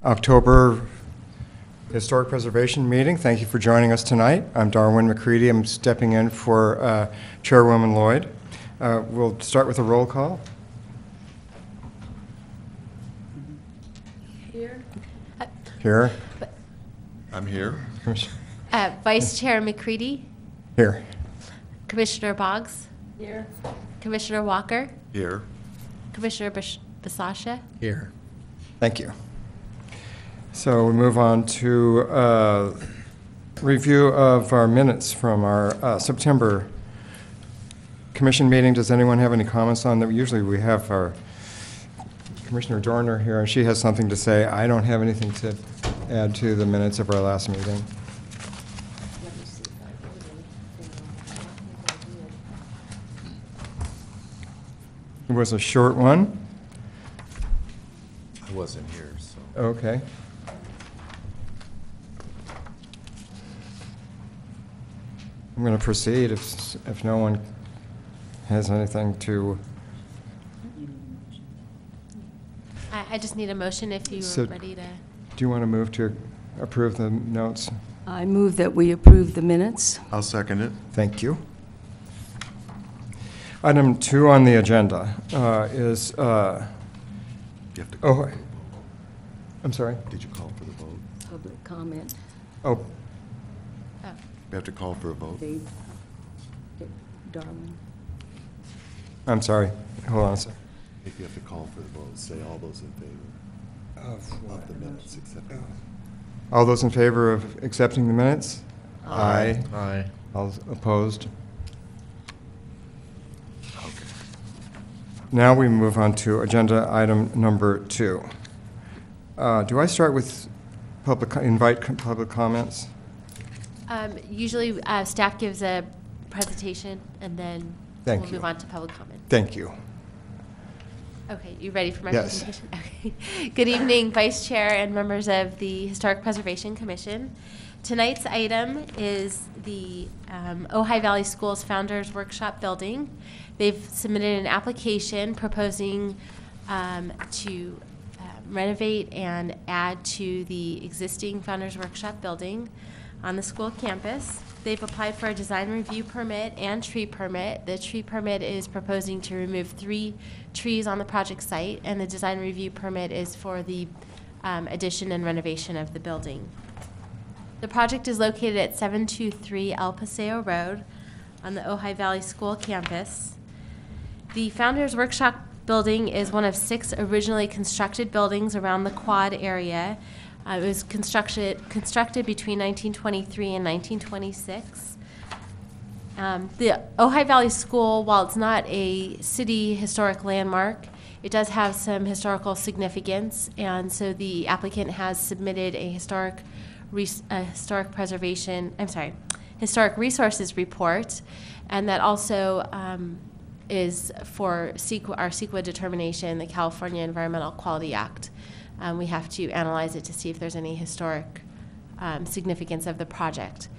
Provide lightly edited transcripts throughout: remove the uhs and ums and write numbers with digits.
October Historic Preservation meeting. Thank you for joining us tonight. I'm Darwin McCready. I'm stepping in for Chairwoman Lloyd. We'll start with a roll call. Here. I'm here. Vice Chair McCready. Here. Commissioner Boggs. Here. Commissioner Walker. Here. Commissioner Basasha. Here. Thank you. So we move on to review of our minutes from our September commission meeting. Does anyone have any comments on that? Usually we have our Commissioner Dorner here, and she has something to say. I don't have anything to add to the minutes of our last meeting. It was a short one. I wasn't here, so. Okay. I'm going to proceed if no one has anything to. I just need a motion if you're ready to. Do you want to move to approve the notes? I move that we approve the minutes. I'll second it. Thank you. Item 2 on the agenda is. You have to call for the vote. I'm sorry. Did you call for the vote? Public comment. Oh, We have to call for a vote. Dave, Darwin. I'm sorry. Hold on a second. If you have to call for the vote, say all those in favor of the minutes, accepting them. All those in favor of accepting the minutes? Aye. Aye. All opposed? Okay. Now we move on to agenda item number 2. Do I start with invite public comments? Usually staff gives a presentation and then Thank we'll you. move on to public comment. Thank you. Okay, you ready for my Yes. presentation? Okay. Good evening, Vice Chair and members of the Historic Preservation Commission. Tonight's item is the Ojai Valley Schools Founders Workshop building. They've submitted an application proposing to renovate and add to the existing Founders Workshop building on the school campus. They've applied for a design review permit and tree permit. The tree permit is proposing to remove 3 trees on the project site, and the design review permit is for the addition and renovation of the building. The project is located at 723 El Paseo Road on the Ojai Valley School campus. The Founders Workshop building is one of 6 originally constructed buildings around the Quad area. It was constructed between 1923 and 1926. The Ojai Valley School, while it's not a city historic landmark, it does have some historical significance, and so the applicant has submitted a historic resources report, and that also is for our CEQA determination, the California Environmental Quality Act. We have to analyze it to see if there's any historic significance of the project.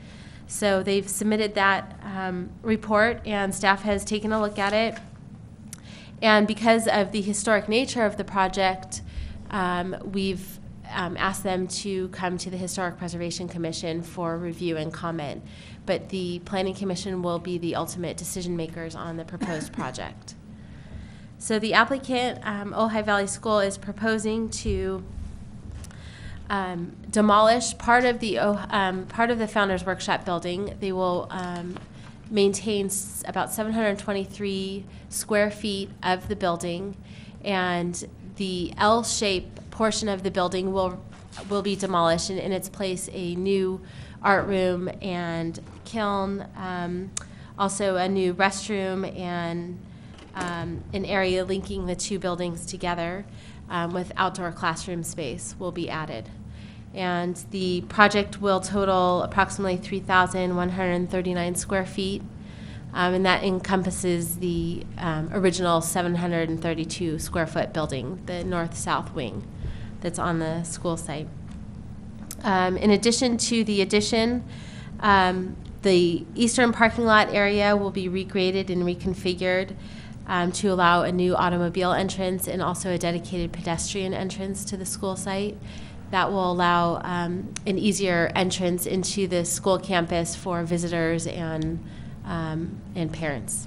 So they've submitted that report, and staff has taken a look at it. And because of the historic nature of the project, we've asked them to come to the Historic Preservation Commission for review and comment. But the Planning Commission will be the ultimate decision makers on the proposed project. So the applicant, Ojai Valley School, is proposing to demolish part of the Founders Workshop building. They will maintain about 723 square feet of the building, and the L-shaped portion of the building will be demolished, and in its place a new art room and kiln, also a new restroom and an area linking the 2 buildings together with outdoor classroom space will be added. And the project will total approximately 3,139 square feet, and that encompasses the original 732 square foot building, the north-south wing that's on the school site. In addition to the addition, the eastern parking lot area will be regraded and reconfigured to allow a new automobile entrance and also a dedicated pedestrian entrance to the school site. that will allow an easier entrance into the school campus for visitors and parents.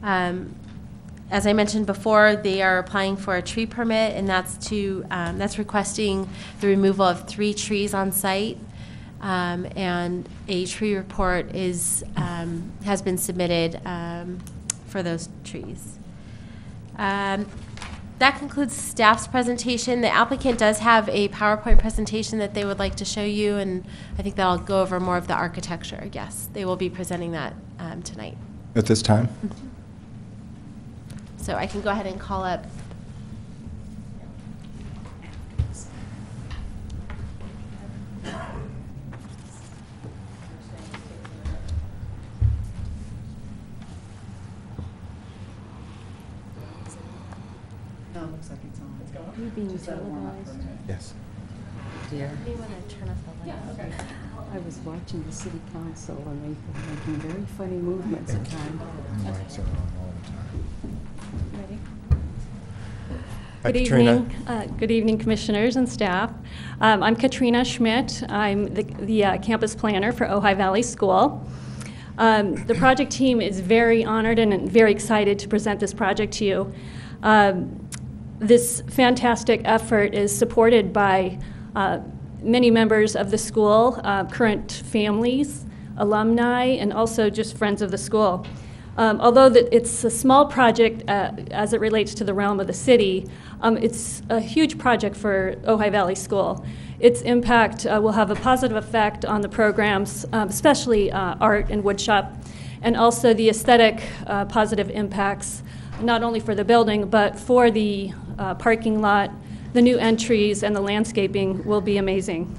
As I mentioned before, they are applying for a tree permit, and that's requesting the removal of 3 trees on site, and a tree report has been submitted for those trees. That concludes staff's presentation. The applicant does have a PowerPoint presentation that they would like to show you, and I think that'll go over more of the architecture. Yes, they will be presenting that tonight. At this time? So I can go ahead and call up. No, it looks like it's on. It's going. Are you being televised? Yes. Dear. Do you want to turn off the light? I was watching the city council and they were making very funny movements at times. Ready? Hi, Good Katrina. evening. Good evening, commissioners and staff. I'm Katrina Schmidt. I'm the campus planner for Ojai Valley School. The project team is very honored and very excited to present this project to you. This fantastic effort is supported by many members of the school, current families, alumni, and also just friends of the school. Although it's a small project as it relates to the realm of the city, it's a huge project for Ojai Valley School. Its impact will have a positive effect on the programs, especially art and woodshop, and also the aesthetic positive impacts, not only for the building, but for the parking lot. The new entries and the landscaping will be amazing.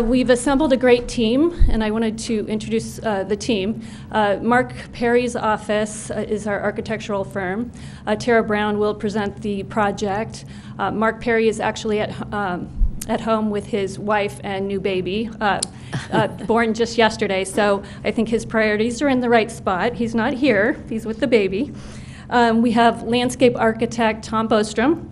We've assembled a great team, and I wanted to introduce the team. Mark Perry's office is our architectural firm. Tara Brown will present the project. Mark Perry is actually at home with his wife and new baby, born just yesterday, so I think his priorities are in the right spot. He's not here, he's with the baby. We have landscape architect Tom Bostrom.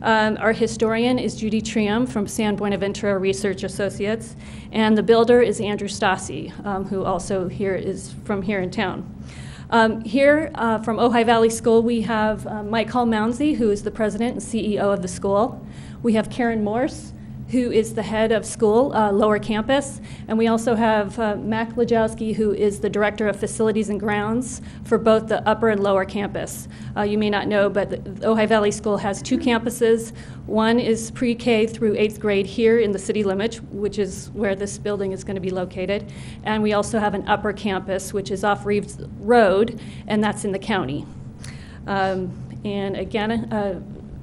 Our historian is Judy Trium from San Buenaventura Research Associates, and the builder is Andrew Stassi, who also is from here in town. Here from Ojai Valley School, we have Mike Hall-Mounsey, who is the president and CEO of the school. We have Karen Morse, who is the head of school, lower campus. And we also have Mac Lajowski, who is the director of facilities and grounds for both the upper and lower campus. You may not know, but the Ojai Valley School has 2 campuses. One is pre-K through 8th grade here in the city limits, which is where this building is going to be located. And we also have an upper campus, which is off Reeves Road, and that's in the county. And again,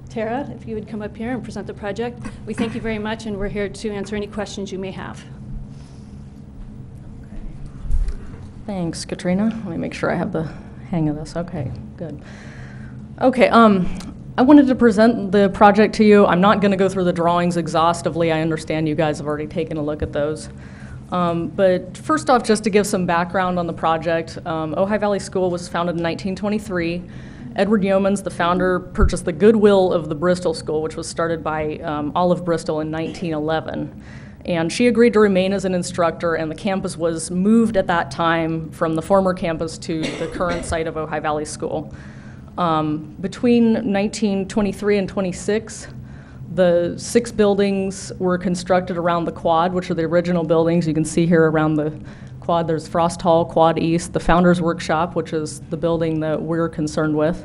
Tara, if you would come up here and present the project. We thank you very much, and we're here to answer any questions you may have. Thanks, Katrina. Let me make sure I have the hang of this. Okay, good. Okay, I wanted to present the project to you. I'm not going to go through the drawings exhaustively. I understand you guys have already taken a look at those. But first off, just to give some background on the project, Ojai Valley School was founded in 1923. Edward Yeomans, the founder, purchased the goodwill of the Bristol School, which was started by Olive Bristol in 1911. And she agreed to remain as an instructor, and the campus was moved at that time from the former campus to the current site of Ojai Valley School. Between 1923 and 26, the 6 buildings were constructed around the quad, which are the original buildings. You can see here around the quad, there's Frost Hall, Quad East, the Founders Workshop, which is the building that we're concerned with,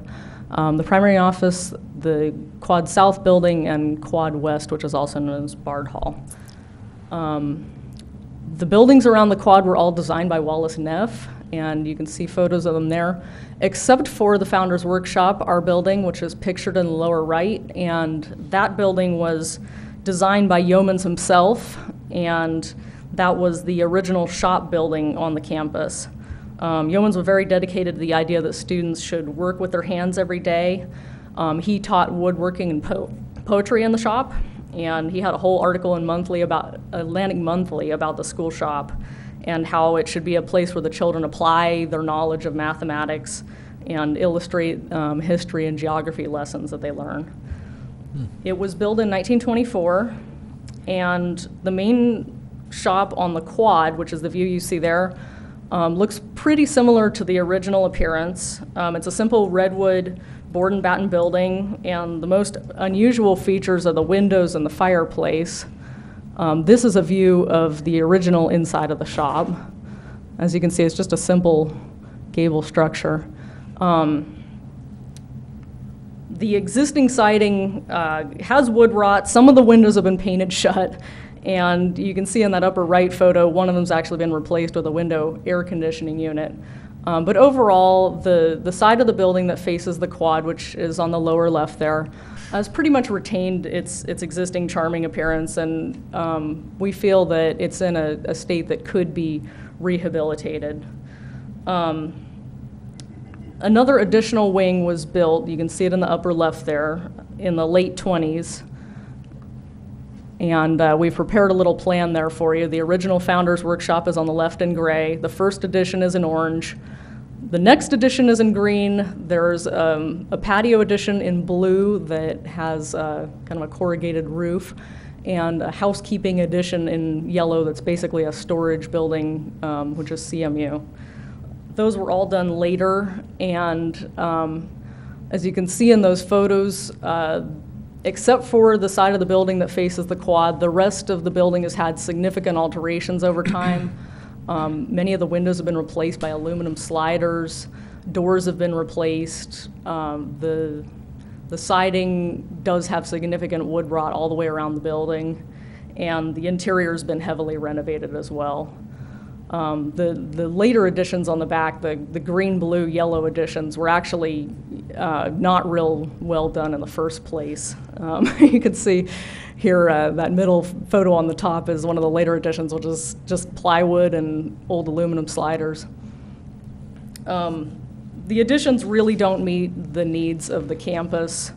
the primary office, the Quad South building, and Quad West, which is also known as Bard Hall. The buildings around the quad were all designed by Wallace Neff, and you can see photos of them there, except for the Founders Workshop, our building, which is pictured in the lower right, and that building was designed by Yeomans himself, and that was the original shop building on the campus. Yeomans was very dedicated to the idea that students should work with their hands every day. He taught woodworking and poetry in the shop, and he had a whole article in Atlantic Monthly about the school shop and how it should be a place where the children apply their knowledge of mathematics and illustrate history and geography lessons that they learn. It was built in 1924, and the main shop on the quad, which is the view you see there, looks pretty similar to the original appearance. It's a simple redwood board and batten building, and the most unusual features are the windows and the fireplace. This is a view of the original inside of the shop. As you can see, it's just a simple gable structure. The existing siding has wood rot. Some of the windows have been painted shut, and you can see in that upper right photo, one of them's actually been replaced with a window air conditioning unit. But overall, the side of the building that faces the quad, which is on the lower left there, has pretty much retained its existing charming appearance, and we feel that it's in a state that could be rehabilitated. Another additional wing was built, you can see it in the upper left there, in the late 20s. And we've prepared a little plan there for you. The original Founders Workshop is on the left in gray. The first edition is in orange. The next edition is in green. There's a patio edition in blue that has kind of a corrugated roof, and a housekeeping edition in yellow that's basically a storage building, which is CMU. Those were all done later, and as you can see in those photos, except for the side of the building that faces the quad, the rest of the building has had significant alterations over time. Many of the windows have been replaced by aluminum sliders, doors have been replaced, the siding does have significant wood rot all the way around the building, and the interior has been heavily renovated as well. The later additions on the back, the green, blue, yellow additions, were actually not real well done in the first place. You can see here that middle photo on the top is one of the later additions, which is just plywood and old aluminum sliders. The additions really don't meet the needs of the campus.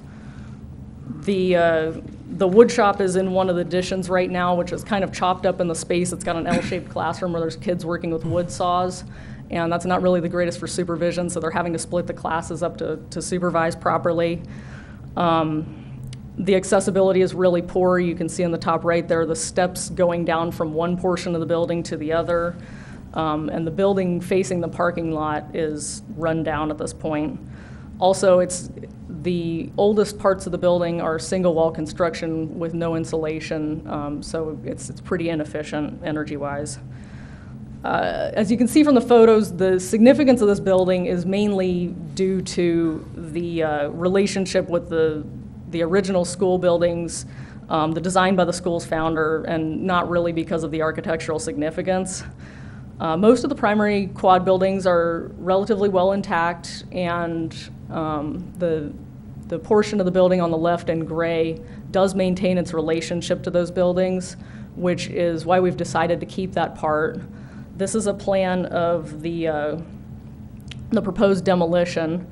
The wood shop is in one of the additions right now, which is kind of chopped up in the space. It's got an L-shaped classroom where there's kids working with wood saws, and that's not really the greatest for supervision, so they're having to split the classes up to supervise properly. The accessibility is really poor. You can see in the top right there the steps going down from one portion of the building to the other, and the building facing the parking lot is run down at this point. Also, the oldest parts of the building are single wall construction with no insulation, so it's pretty inefficient energy-wise. As you can see from the photos, the significance of this building is mainly due to the relationship with the original school buildings, the design by the school's founder, and not really because of the architectural significance. Most of the primary quad buildings are relatively well intact, and the portion of the building on the left in gray does maintain its relationship to those buildings, which is why we've decided to keep that part. This is a plan of the proposed demolition.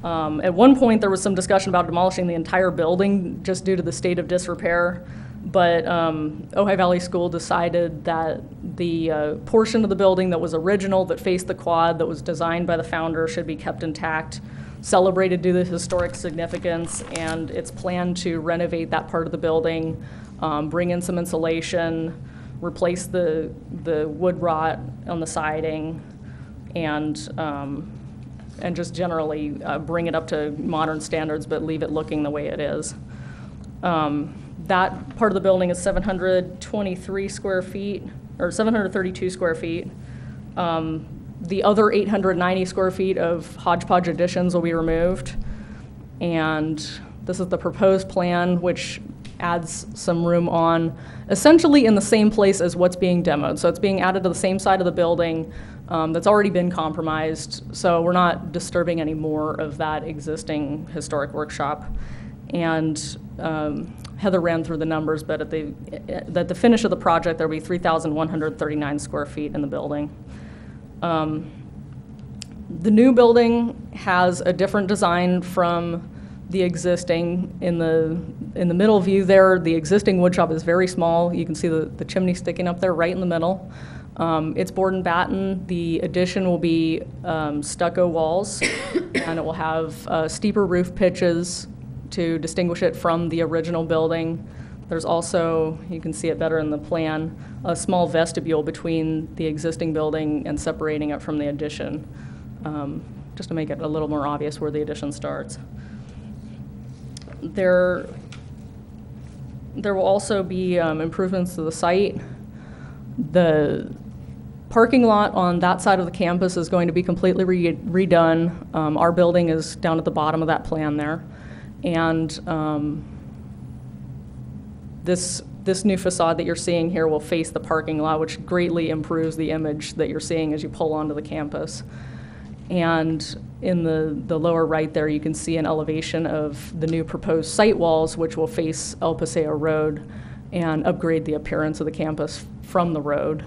At one point, there was some discussion about demolishing the entire building just due to the state of disrepair, but Ojai Valley School decided that the portion of the building that was original, that faced the quad, that was designed by the founder, should be kept intact, celebrated due to the historic significance, and it's planned to renovate that part of the building, bring in some insulation, replace the wood rot on the siding, and just generally bring it up to modern standards, but leave it looking the way it is. That part of the building is 723 square feet, or 732 square feet. The other 890 square feet of hodgepodge additions will be removed. And this is the proposed plan, which adds some room on essentially in the same place as what's being demoed. So it's being added to the same side of the building that's already been compromised. So we're not disturbing any more of that existing historic workshop. And Heather ran through the numbers, but at the finish of the project, there'll be 3,139 square feet in the building. The new building has a different design from the existing. In the middle view there, the existing wood shop is very small. You can see the chimney sticking up there right in the middle. It's board and batten. The addition will be stucco walls, and it will have steeper roof pitches, to distinguish it from the original building. There's also, you can see it better in the plan, a small vestibule between the existing building and separating it from the addition, just to make it a little more obvious where the addition starts. There will also be improvements to the site. The parking lot on that side of the campus is going to be completely redone. Our building is down at the bottom of that plan there. And this new facade that you're seeing here will face the parking lot, which greatly improves the image that you're seeing as you pull onto the campus. And in the lower right there, you can see an elevation of the new proposed site walls, which will face El Paseo Road and upgrade the appearance of the campus from the road.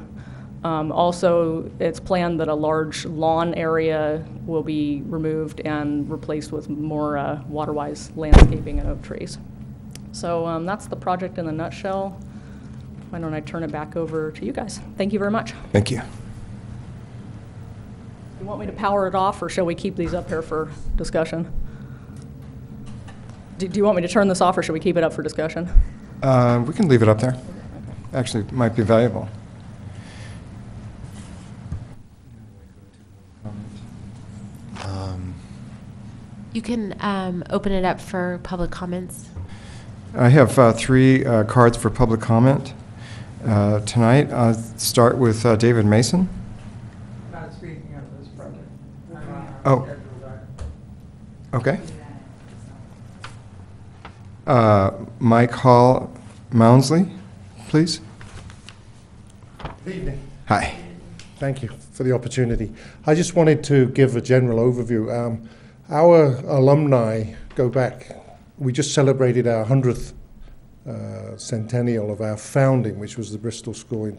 Also, it's planned that a large lawn area will be removed and replaced with more water-wise landscaping and oak trees. So that's the project in a nutshell. Why don't I turn it back over to you guys? Thank you very much. Thank you. You want me to power it off, or shall we keep these up here for discussion? Do you want me to turn this off, or should we keep it up for discussion? We can leave it up there. Actually, it might be valuable. You can open it up for public comments. I have 3 cards for public comment tonight. I'll start with David Mason. Not speaking of this project. Oh. Okay. Mike Hall Mounsley, please. Good evening. Hi. Thank you for the opportunity. I just wanted to give a general overview. Our alumni go back, we just celebrated our 100th centennial of our founding, which was the Bristol School in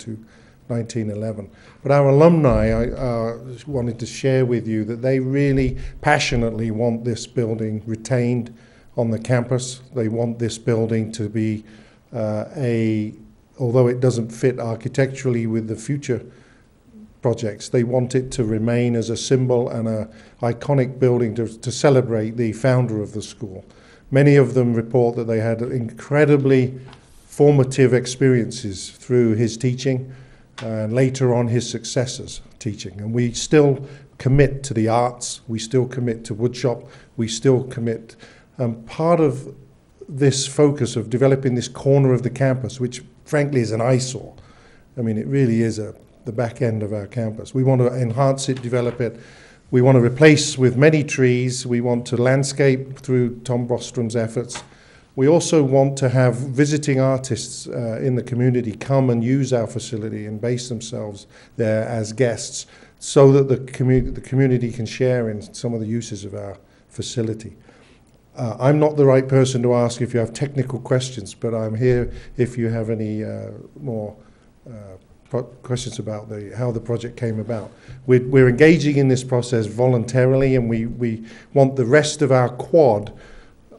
1911. But our alumni, I wanted to share with you that they really passionately want this building retained on the campus. They want this building to be although it doesn't fit architecturally with the future projects, they want it to remain as a symbol and an iconic building to celebrate the founder of the school. Many of them report that they had incredibly formative experiences through his teaching and later on his successors' teaching. And we still commit to the arts, we still commit to woodshop, we still commit. Part of this focus of developing this corner of the campus, which frankly is an eyesore, I mean, it really is the back end of our campus. We want to enhance it, develop it. We want to replace with many trees. We want to landscape through Tom Bostrom's efforts. We also want to have visiting artists in the community come and use our facility and base themselves there as guests so that the community can share in some of the uses of our facility. I'm not the right person to ask if you have technical questions, but I'm here if you have any more questions about how the project came about. We're engaging in this process voluntarily, and we want the rest of our quad,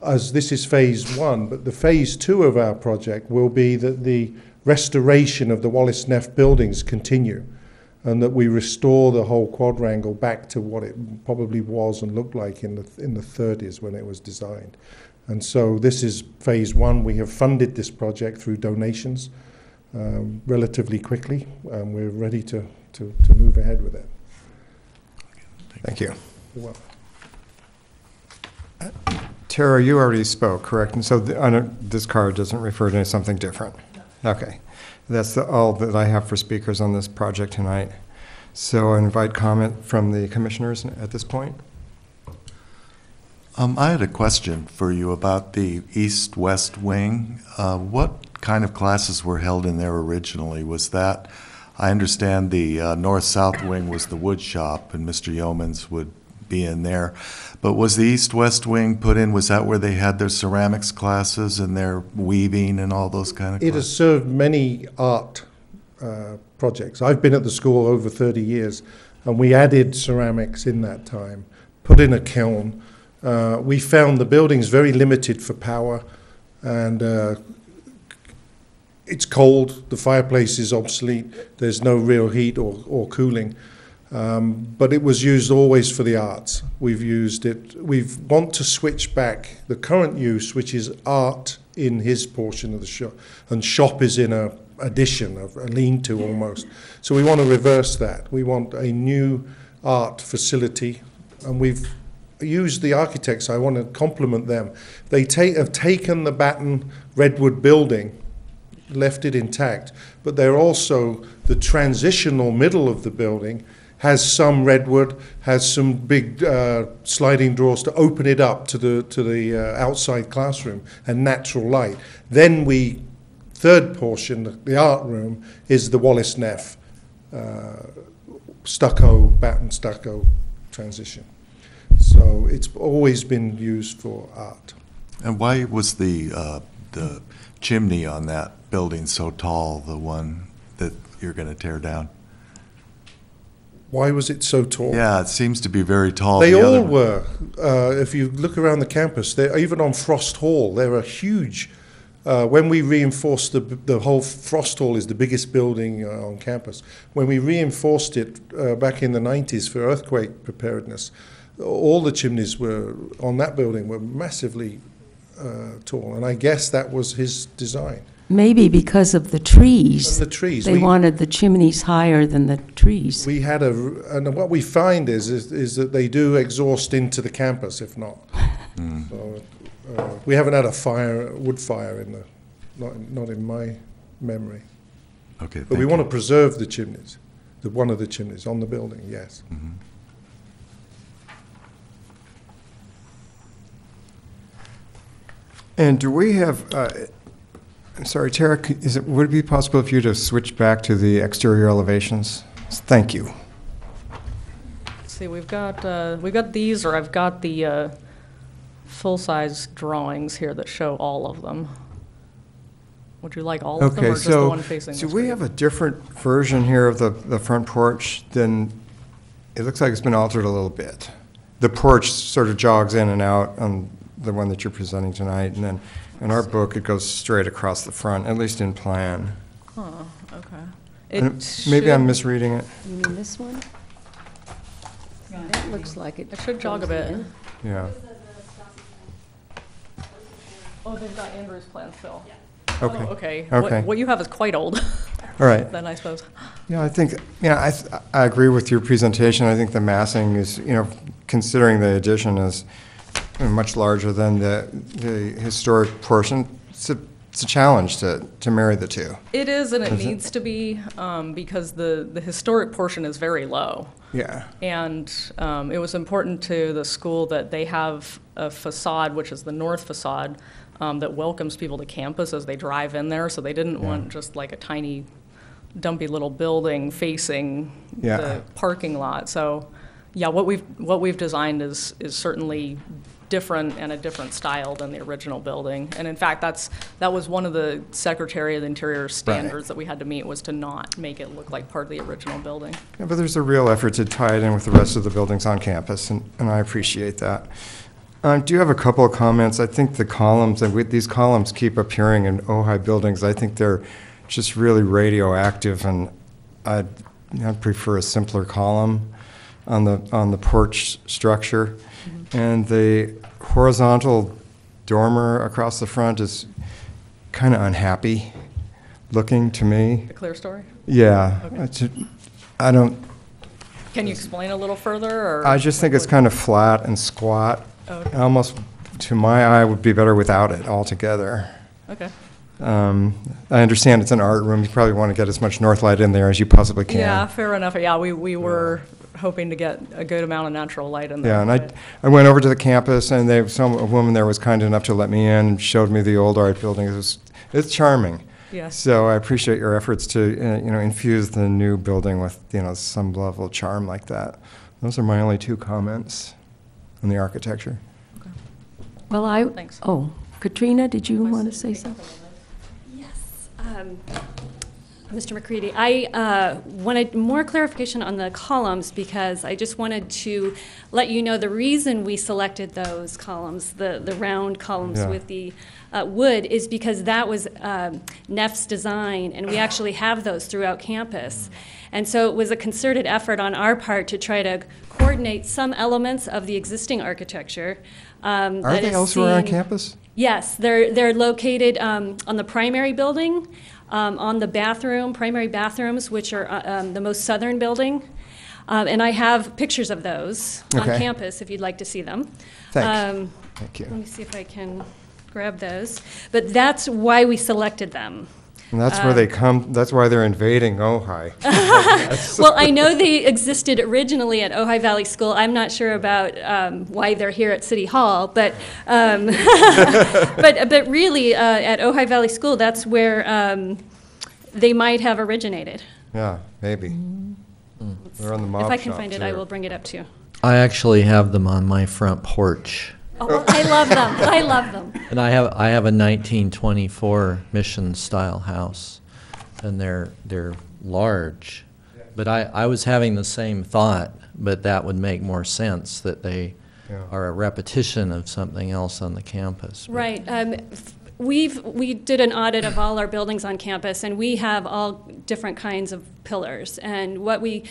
as this is phase 1, but the phase 2 of our project will be that the restoration of the Wallace Neff buildings continue, and that we restore the whole quadrangle back to what it probably was and looked like in the 30s when it was designed. And so this is phase 1. We have funded this project through donations relatively quickly, and we're ready to move ahead with it. Thank you. You're welcome. Tara, you already spoke, correct? And so this card doesn't refer to something different? No. Okay. That's all that I have for speakers on this project tonight. So I invite comment from the commissioners at this point. I had a question for you about the east-west wing. What kind of classes were held in there originally? Was that, I understand the north-south wing was the wood shop, and Mr. Yeomans would be in there. But was the east-west wing put in, was that where they had their ceramics classes and their weaving and all those kind of classes? It has served many art projects. I've been at the school over 30 years, and we added ceramics in that time, put in a kiln. We found the building's very limited for power, and it's cold, the fireplace is obsolete, there's no real heat or cooling. But it was used always for the arts. We want to switch back the current use, which is art in his portion of the shop, and shop is in a addition, a lean-to almost. So we want to reverse that. We want a new art facility, and we've used the architects. I want to compliment them. They have taken the Batten Redwood building, left it intact, but they're also the transitional middle of the building has some redwood, has some big sliding doors to open it up to the outside classroom and natural light. Then third portion, the art room, is the Wallace Neff Batten stucco transition. So it's always been used for art. And why was the chimney on that building so tall, the one that you're going to tear down? Why was it so tall? Yeah, it seems to be very tall. They The all other- were. If you look around the campus, even on Frost Hall, they're a huge. When we reinforced the whole Frost Hall is the biggest building on campus. When we reinforced it back in the 90s for earthquake preparedness, all the chimneys on that building were massively tall, and I guess that was his design. Maybe because of the trees. The trees. They wanted the chimneys higher than the trees. We had and what we find is that they do exhaust into the campus, if not. So, we haven't had a wood fire not in my memory. Okay, But we want to preserve the chimneys, one of the chimneys on the building, yes. And do we have, I'm sorry, Tara, would it be possible for you to switch back to the exterior elevations? Thank you. Let's see, we've got these, or I've got the full-size drawings here that show all of them. Would you like all of them, or Okay, just the one facing so the we street? have a different version here of the front porch than, it looks like it's been altered a little bit. The porch sort of jogs in and out on the one that you're presenting tonight, and then in our book, it goes straight across the front, at least in plan. Huh, okay. And maybe I'm misreading it. You mean this one? That looks like it. It should jog a goes bit. in. Yeah. Oh, they've got Andrew's plan still. Okay. Oh, okay. Okay. What you have is quite old. All right. Then I suppose. Yeah, I think, I agree with your presentation. I think the massing is, considering the addition is much larger than the historic portion, it's a challenge to marry the two. It is, and it needs to be, because the historic portion is very low. Yeah. And it was important to the school that they have a facade, which is the north facade, that welcomes people to campus as they drive in there. So they didn't want just like a tiny, dumpy little building facing the parking lot. So, yeah, what we've designed is certainly different and a different style than the original building. And in fact, that was one of the Secretary of the Interior standards that we had to meet, was to not make it look like part of the original building. Yeah, but there's a real effort to tie it in with the rest of the buildings on campus, and I appreciate that. I do have a couple of comments. I think the columns, these columns keep appearing in Ojai buildings. I think they're just really radioactive, and I'd prefer a simpler column on the porch structure. And the horizontal dormer across the front is kind of unhappy looking to me. The clear story? Yeah. Okay. I don't, Can you explain a little further? Or I just think it's kind of flat and squat. Okay. Almost, to my eye, would be better without it altogether. Okay. I understand it's an art room. You probably want to get as much north light in there as you possibly can. Yeah, fair enough. Yeah, we were hoping to get a good amount of natural light in there. Yeah, and but- I went over to the campus, and a woman there was kind enough to let me in and showed me the old art building. It's charming. Yes. So I appreciate your efforts to infuse the new building with some level of charm like that. Those are my only two comments on the architecture. Well, Thanks. Katrina, did you want to say something? Yes. Mr. McCready, I wanted more clarification on the columns, because I just wanted to let you know the reason we selected those columns, the round columns Yeah. with the wood is because that was Neff's design, and we actually have those throughout campus. And so it was a concerted effort on our part to try to coordinate some elements of the existing architecture. Are they elsewhere on campus? Yes, they're located on the primary building, on the primary bathrooms, which are the most southern building. And I have pictures of those on Okay. campus if you'd like to see them. Thanks. Thank you. Let me see if I can grab those. But that's why we selected them. And that's where they come, that's why they're invading Ojai. Well, I know they existed originally at Ojai Valley School. I'm not sure about why they're here at City Hall, but but really at Ojai Valley School, that's where they might have originated. Yeah, maybe. They're on the mob If I can shop, find it, too. I will bring it up to you. I actually have them on my front porch. Oh, well, I love them. I love them. And I have a 1924 mission style house, and they're large. But I was having the same thought, but that would make more sense that they Yeah. are a repetition of something else on the campus. But- Right. We did an audit of all our buildings on campus, and we have all different kinds of pillars. And what we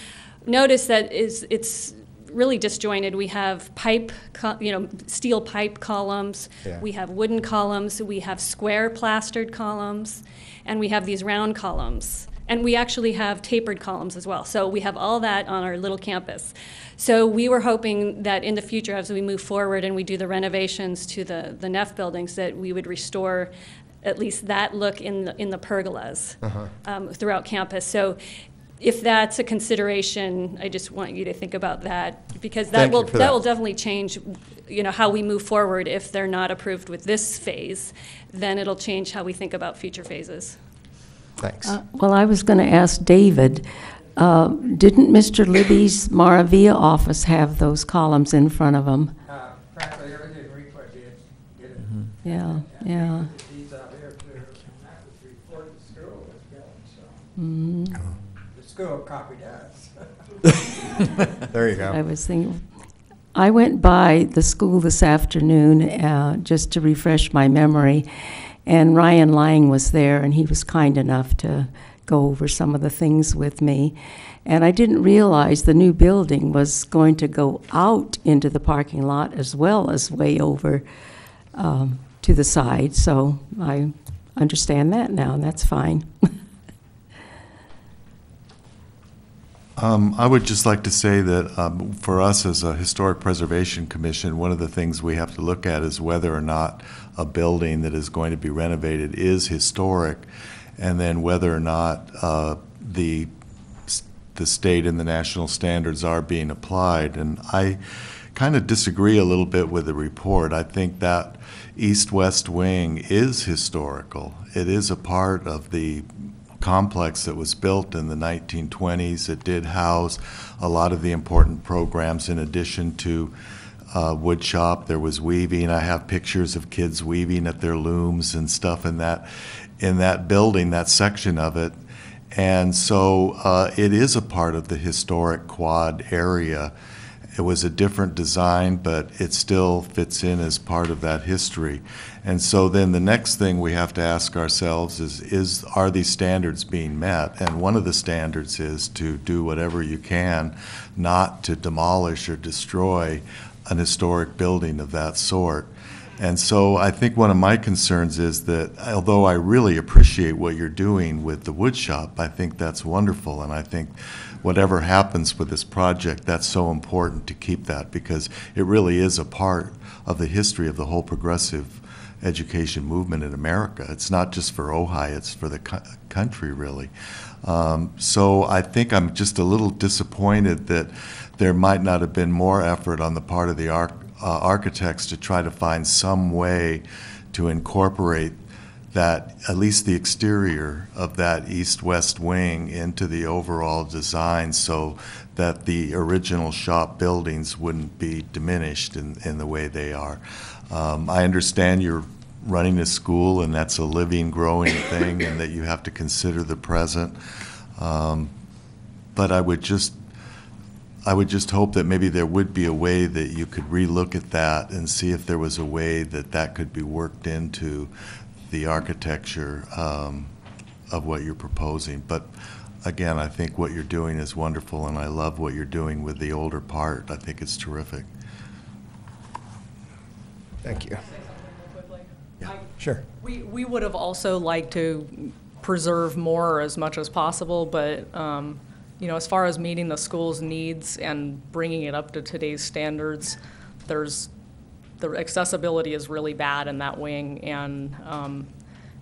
noticed that is it's really disjointed. We have steel pipe columns. Yeah. We have wooden columns. We have square plastered columns, and we have these round columns. And we actually have tapered columns as well. So we have all that on our little campus. So we were hoping that in the future, as we move forward and we do the renovations to the Neff buildings, that we would restore at least that look in the pergolas throughout campus. So if that's a consideration, I just want you to think about that, because that Thank you will for that. will definitely change, how we move forward. If they're not approved with this phase, then it'll change how we think about future phases. Thanks. Well, I was going to ask David, didn't Mr. Libby's Maravilla office have those columns in front of them? Frankly, everything we put in, get it. Yeah, yeah. These out here to, that was before the school was built, so. The school copied us. There you I go. was thinking, I went by the school this afternoon just to refresh my memory, and Ryan Lang was there, and he was kind enough to go over some of the things with me. And I didn't realize the new building was going to go out into the parking lot as well as way over to the side, so I understand that now, and that's fine. I would just like to say that for us as a Historic Preservation Commission, one of the things we have to look at is whether or not a building that is going to be renovated is historic, and then whether or not the state and the national standards are being applied. And I kind of disagree a little bit with the report. I think that east-west wing is historical. It is a part of the complex that was built in the 1920s. It did house a lot of the important programs. In addition to wood shop, there was weaving. I have pictures of kids weaving at their looms and stuff in that building, that section of it. And so it is a part of the historic quad area. It was a different design, but it still fits in as part of that history. And so then the next thing we have to ask ourselves is are these standards being met? And one of the standards is to do whatever you can not to demolish or destroy an historic building of that sort. And so I think one of my concerns is that although I really appreciate what you're doing with the wood shop, I think that's wonderful, and I think whatever happens with this project, that's so important to keep that, because it really is a part of the history of the whole progressive education movement in America. It's not just for Ojai, it's for the country, really. So I think I'm just a little disappointed that there might not have been more effort on the part of the architects to try to find some way to incorporate that, at least the exterior of that east-west wing, into the overall design so that the original shop buildings wouldn't be diminished in the way they are. I understand you're running a school and that's a living, growing thing, and that you have to consider the present. But I would just I would just hope that maybe there would be a way that you could relook at that and see if there was a way that that could be worked into the architecture of what you're proposing. But again, I think what you're doing is wonderful, and I love what you're doing with the older part. I think it's terrific. Thank you. Yeah. Sure. We would have also liked to preserve more as much as possible, but you know, as far as meeting the school's needs and bringing it up to today's standards, the accessibility is really bad in that wing, and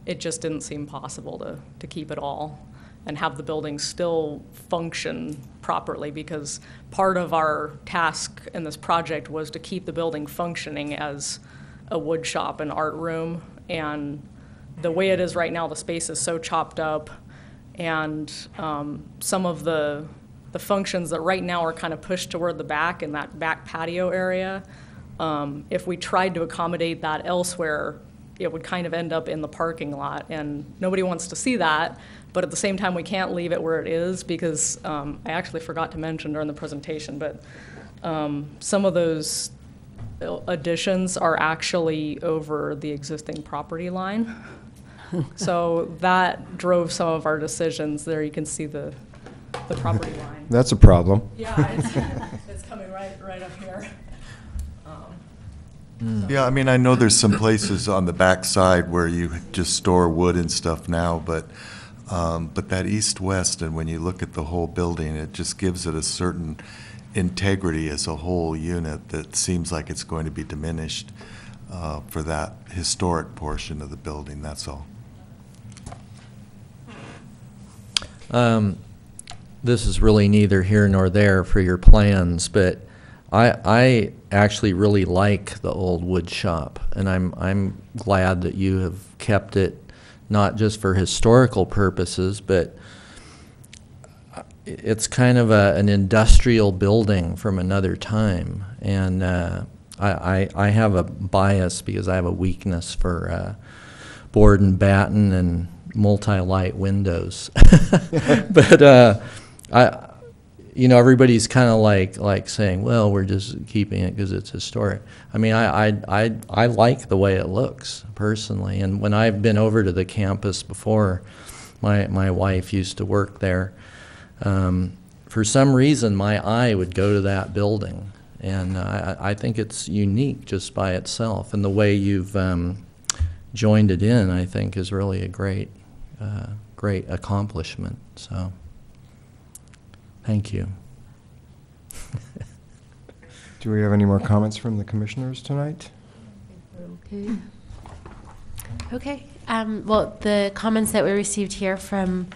it just didn't seem possible to keep it all and have the building still function properly, because part of our task in this project was to keep the building functioning as a wood shop and art room. And the way it is right now, the space is so chopped up, and some of the functions that right now are kind of pushed toward the back in that back patio area, if we tried to accommodate that elsewhere, it would kind of end up in the parking lot, and nobody wants to see that. But at the same time, we can't leave it where it is, because I actually forgot to mention during the presentation, but some of those additions are actually over the existing property line. So that drove some of our decisions. There you can see the property line. That's a problem. Yeah, it's coming right up here. Yeah, I mean, I know there's some places on the back side where you just store wood and stuff now, but that east-west, and when you look at the whole building, it just gives it a certain integrity as a whole unit that seems like it's going to be diminished for that historic portion of the building, that's all. This is really neither here nor there for your plans, but I actually really like the old wood shop, and I'm glad that you have kept it not just for historical purposes, but it's kind of an industrial building from another time. And I have a bias because I have a weakness for board and batten and multi-light windows. But you know, everybody's kind of like saying, well, we're just keeping it because it's historic. I mean, I like the way it looks personally. And when I've been over to the campus before, my wife used to work there. For some reason, my eye would go to that building, and I think it's unique just by itself. And the way you've joined it in, I think, is really a great accomplishment. So, thank you. Do we have any more comments from the commissioners tonight? Okay. Okay. Well, the comments that we received here from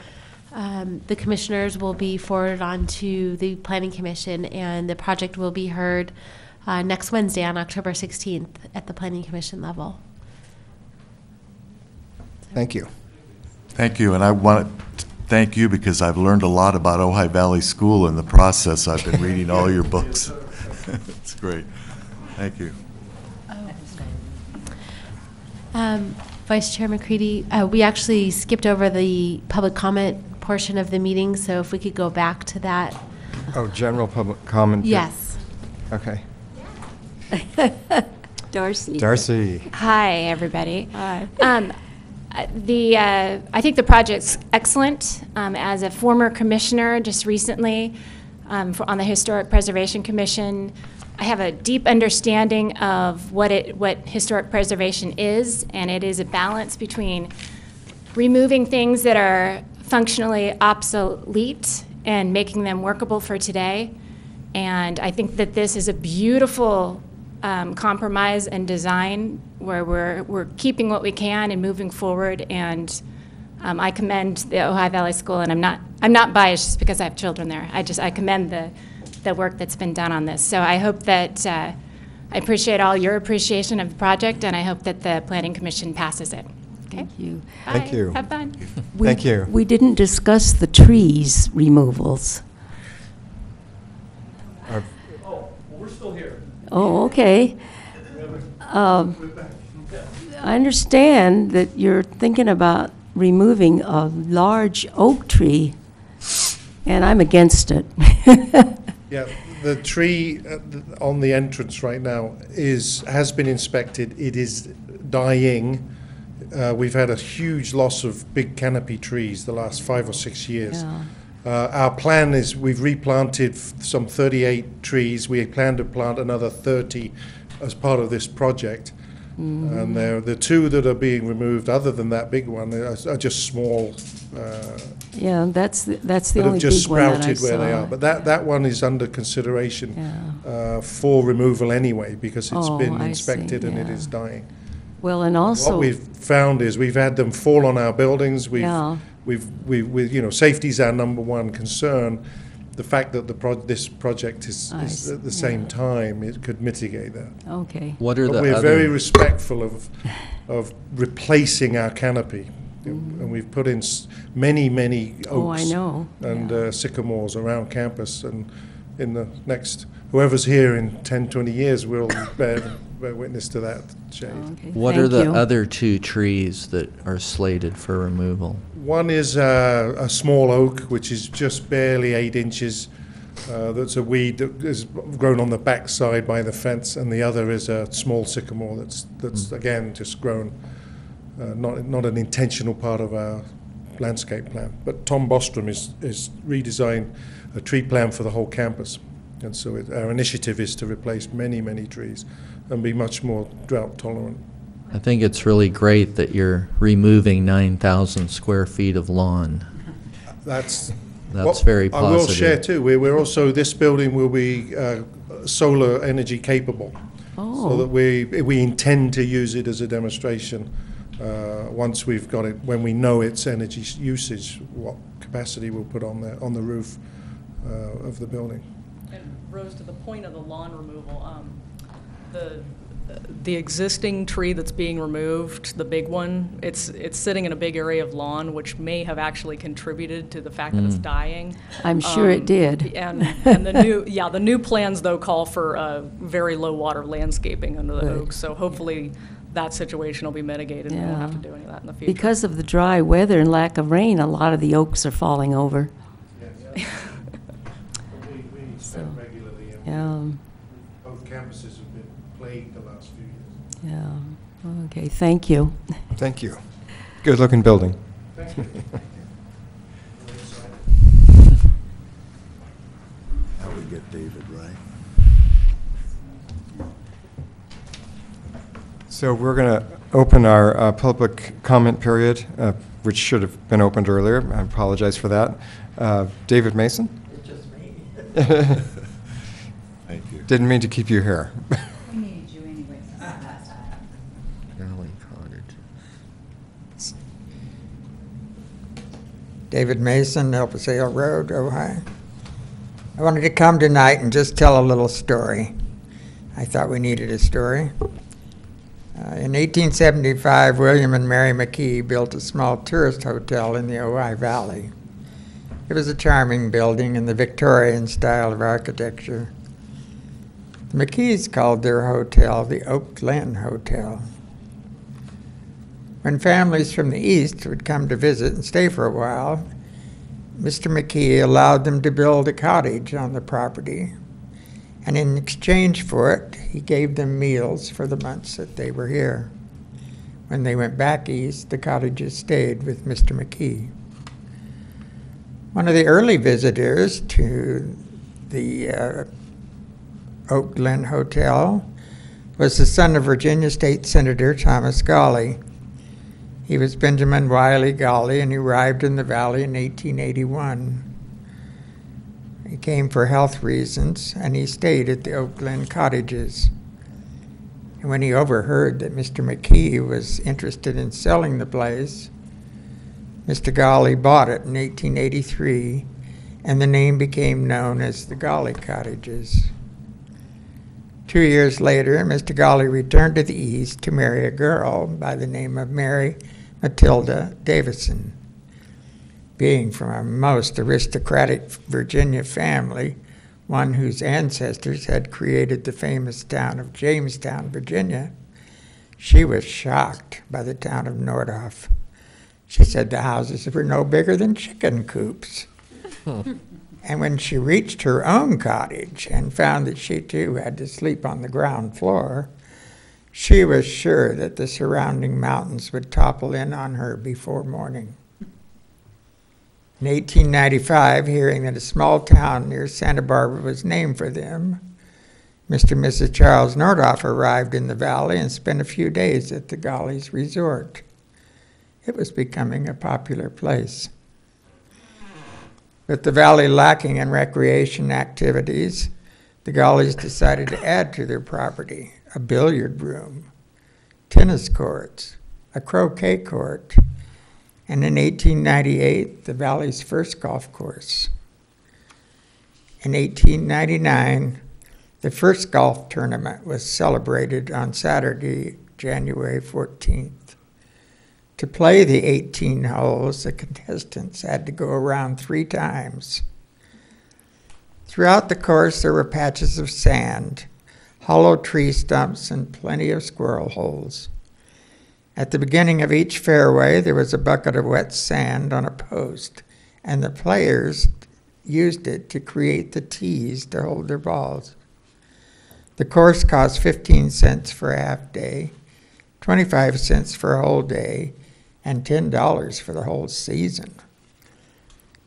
the commissioners will be forwarded on to the Planning Commission, and the project will be heard next Wednesday on October 16th at the Planning Commission level. Thank you. Thank you, and I want to thank you because I've learned a lot about Ojai Valley School in the process. I've been reading all your books. It's great. Thank you. Vice Chair McCready, we actually skipped over the public comment portion of the meeting, so if we could go back to that. Oh, general public comment? Yes. Okay. Darcy. Darcy. Hi, everybody. Hi. I think the project's excellent. As a former commissioner just recently on the Historic Preservation Commission, I have a deep understanding of what historic preservation is, and it is a balance between removing things that are functionally obsolete and making them workable for today. And I think that this is a beautiful compromise and design where we're keeping what we can and moving forward. And I commend the Ojai Valley School, and I'm not biased just because I have children there. I commend the work that's been done on this. So I hope that I appreciate all your appreciation of the project, and I hope that the Planning Commission passes it. Okay? Thank you. Bye. Thank you. Have fun. Thank you. We didn't discuss the trees removals. We're still here. Oh, okay. I understand that you're thinking about removing a large oak tree, and I'm against it. Yeah, The tree on the entrance right now has been inspected. It is dying. We've had a huge loss of big canopy trees the last 5 or 6 years. Yeah. Our plan is we've replanted some 38 trees. We plan to plant another 30 as part of this project. And the two that are being removed, other than that big one, are just small. Yeah, that's the that only have just big one that I sprouted where they saw. are. But that one is under consideration for removal anyway, because it's Oh, been I see, inspected and it yeah. is dying. Well, and What also, we've found is we've had them fall on our buildings. Yeah. Safety's our number one concern. The fact that this project is I at the same time, it could mitigate that. okay. What are But the we're other? very respectful of replacing our canopy. And we've put in many oaks Oh, I know. and sycamores around campus. And in the next, whoever's here in 10, 20 years will bear witness to that shade. Okay, What are thank the you. other 2 trees that are slated for removal? One is a small oak, which is just barely 8 inches. That's a weed that is grown on the back side by the fence, and the other is a small sycamore that's again just grown. Not an intentional part of our landscape plan. But Tom Bostrom is redesigned a tree plan for the whole campus. And so our initiative is to replace many trees and be much more drought tolerant. I think it's really great that you're removing 9,000 square feet of lawn. That's very I will positive. share too. We're also, this building will be solar energy capable. So that we intend to use it as a demonstration once we've got it, when we know its energy usage, what capacity we'll put on the roof of the building. And Rose, to the point of the lawn removal, the existing tree that's being removed, the big one, it's sitting in a big area of lawn, which may have actually contributed to the fact that it's dying. I'm sure it did. And the new plans though call for very low water landscaping under the Good. oaks. So hopefully that situation will be mitigated and we won't have to do any of that in the future. Because of the dry weather and lack of rain, a lot of the oaks are falling over. We inspect regularly, and Yeah, both campuses have been plagued the last few years. yeah. Okay, thank you. Thank you. Good-looking building. Thank you. How we get David right? So we're going to open our public comment period, which should have been opened earlier. I apologize for that. David Mason? It's just me. Thank you. Didn't mean to keep you here. We needed you anyway. Fairleigh Cottage. David Mason, El Paseo Road, Ojai. I wanted to come tonight and just tell a little story. I thought we needed a story. In 1875, William and Mary McKee built a small tourist hotel in the Ojai Valley. It was a charming building in the Victorian style of architecture. The McKees called their hotel the Oak Glen Hotel. When families from the east would come to visit and stay for a while, Mr. McKee allowed them to build a cottage on the property. And in exchange for it, he gave them meals for the months that they were here. When they went back east, the cottages stayed with Mr. McKee. One of the early visitors to the Oak Glen Hotel was the son of Virginia State Senator Thomas Gawley. He was Benjamin Wiley Gawley, and he arrived in the valley in 1881. He came for health reasons, and he stayed at the Oak Glen Cottages. And when he overheard that Mr. McKee was interested in selling the place, Mr. Gawley bought it in 1883, and the name became known as the Gawley Cottages. 2 years later, Mr. Gawley returned to the east to marry a girl by the name of Mary Matilda Davison. Being from a most aristocratic Virginia family, one whose ancestors had created the famous town of Jamestown, Virginia, she was shocked by the town of Nordhoff. She said the houses were no bigger than chicken coops. And when she reached her own cottage and found that she too had to sleep on the ground floor, she was sure that the surrounding mountains would topple in on her before morning. In 1895, hearing that a small town near Santa Barbara was named for them, Mr. and Mrs. Charles Nordhoff arrived in the valley and spent a few days at the Gollies Resort. It was becoming a popular place. With the valley lacking in recreation activities, the Gollies decided to add to their property a billiard room, tennis courts, a croquet court, and in 1898, the valley's first golf course. In 1899, the first golf tournament was celebrated on Saturday, January 14th. To play the 18 holes, the contestants had to go around 3 times. Throughout the course, there were patches of sand, hollow tree stumps, and plenty of squirrel holes. At the beginning of each fairway, there was a bucket of wet sand on a post, and the players used it to create the tees to hold their balls. The course cost 15 cents for a half day, 25 cents for a whole day, and $10 for the whole season.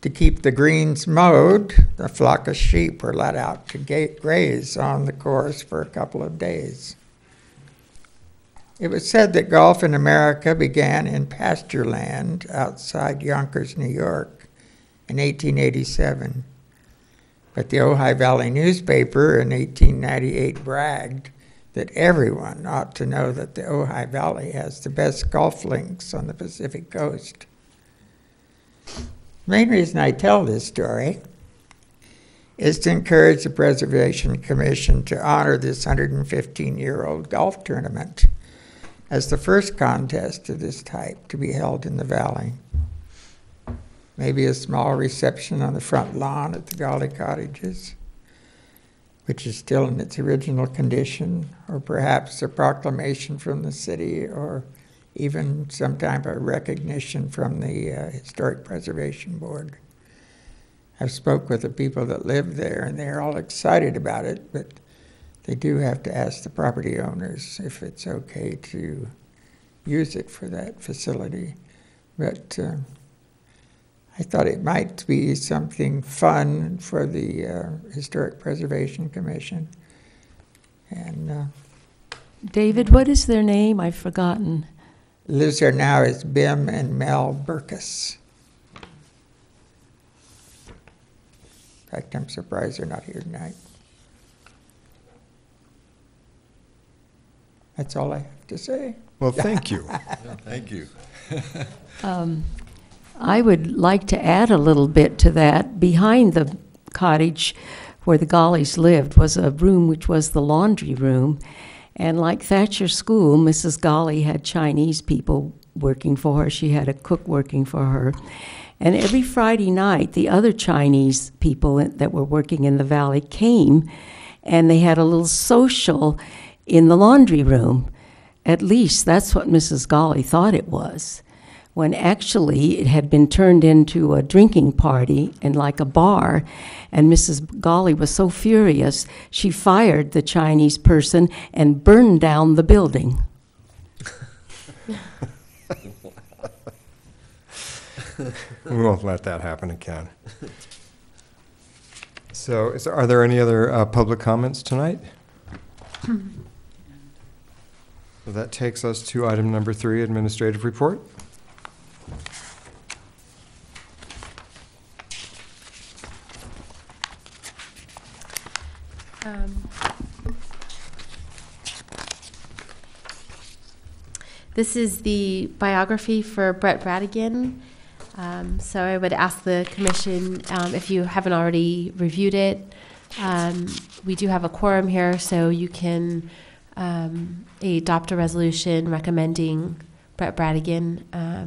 To keep the greens mowed, a flock of sheep were let out to graze on the course for a couple of days. It was said that golf in America began in pasture land outside Yonkers, New York, in 1887. But the Ojai Valley newspaper in 1898 bragged that everyone ought to know that the Ojai Valley has the best golf links on the Pacific coast. The main reason I tell this story is to encourage the Preservation Commission to honor this 115-year-old golf tournament as the first contest of this type to be held in the valley. Maybe a small reception on the front lawn at the Golly Cottages, which is still in its original condition, or perhaps a proclamation from the city, or even some type of recognition from the Historic Preservation Board. I've spoke with the people that live there, and they're all excited about it, but they do have to ask the property owners if it's okay to use it for that facility. But I thought it might be something fun for the Historic Preservation Commission. And David, what is their name? I've forgotten. Lives there now is Bim and Mel Burkus. In fact, I'm surprised they're not here tonight. That's all I have to say. Well, thank you. Thank you. I would like to add a little bit to that. Behind the cottage where the Gollies lived was a room which was the laundry room. And like Thatcher School, Mrs. Golly had Chinese people working for her. She had a cook working for her. And every Friday night, the other Chinese people that were working in the valley came, and they had a little social in the laundry room. At least that's what Mrs. Golly thought it was, when actually it had been turned into a drinking party and like a bar. And Mrs. Golly was so furious, she fired the Chinese person and burned down the building. We won't let that happen again. So, are there any other public comments tonight? So that takes us to item number 3, administrative report. This is the biography for Brett Bradigan. So I would ask the commission, if you haven't already reviewed it, we do have a quorum here, so you can adopt a resolution recommending Brett Bradigan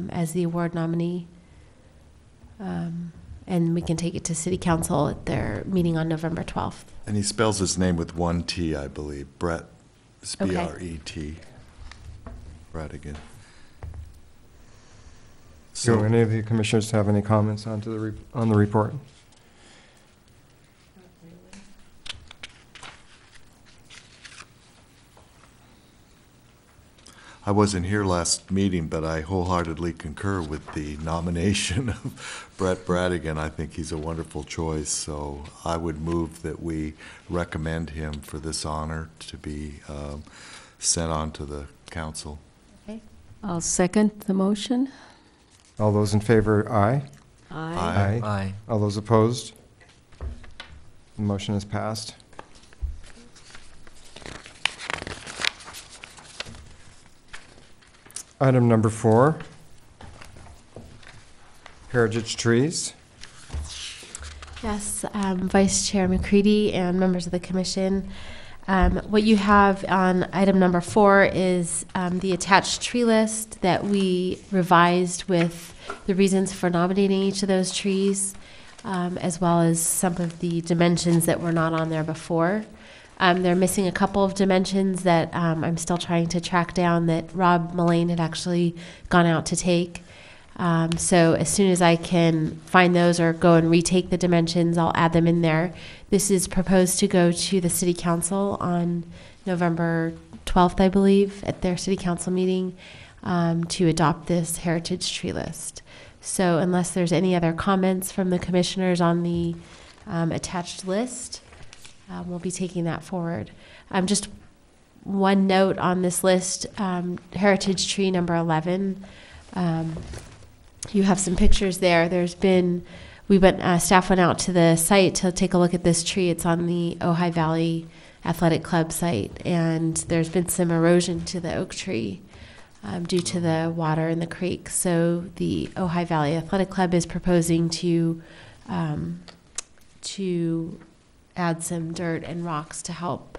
as the award nominee. And we can take it to City Council at their meeting on November 12th. And he spells his name with 1 T, I believe. Brett, it's Okay. B-R-E-T. Bradigan. Do any of the commissioners have any comments on the report? I wasn't here last meeting, but I wholeheartedly concur with the nomination of Brett Bradigan. I think he's a wonderful choice, so I would move that we recommend him for this honor to be sent on to the council. Okay. I'll second the motion. All those in favor, aye. Aye. Aye. All those opposed? The motion is passed. Item number 4, heritage trees. Yes, Vice Chair McCready and members of the commission. What you have on item number 4 is the attached tree list that we revised with the reasons for nominating each of those trees, as well as some of the dimensions that were not on there before. They're missing a couple of dimensions that I'm still trying to track down that Rob Mullane had actually gone out to take. So as soon as I can find those or go and retake the dimensions, I'll add them in there. This is proposed to go to the City Council on November 12th, I believe, at their City Council meeting to adopt this heritage tree list. So unless there's any other comments from the commissioners on the attached list, we'll be taking that forward. Just one note on this list, heritage tree number 11. You have some pictures there. Staff went out to the site to take a look at this tree. It's on the Ojai Valley Athletic Club site, and there's been some erosion to the oak tree due to the water in the creek. So the Ojai Valley Athletic Club is proposing to add some dirt and rocks to help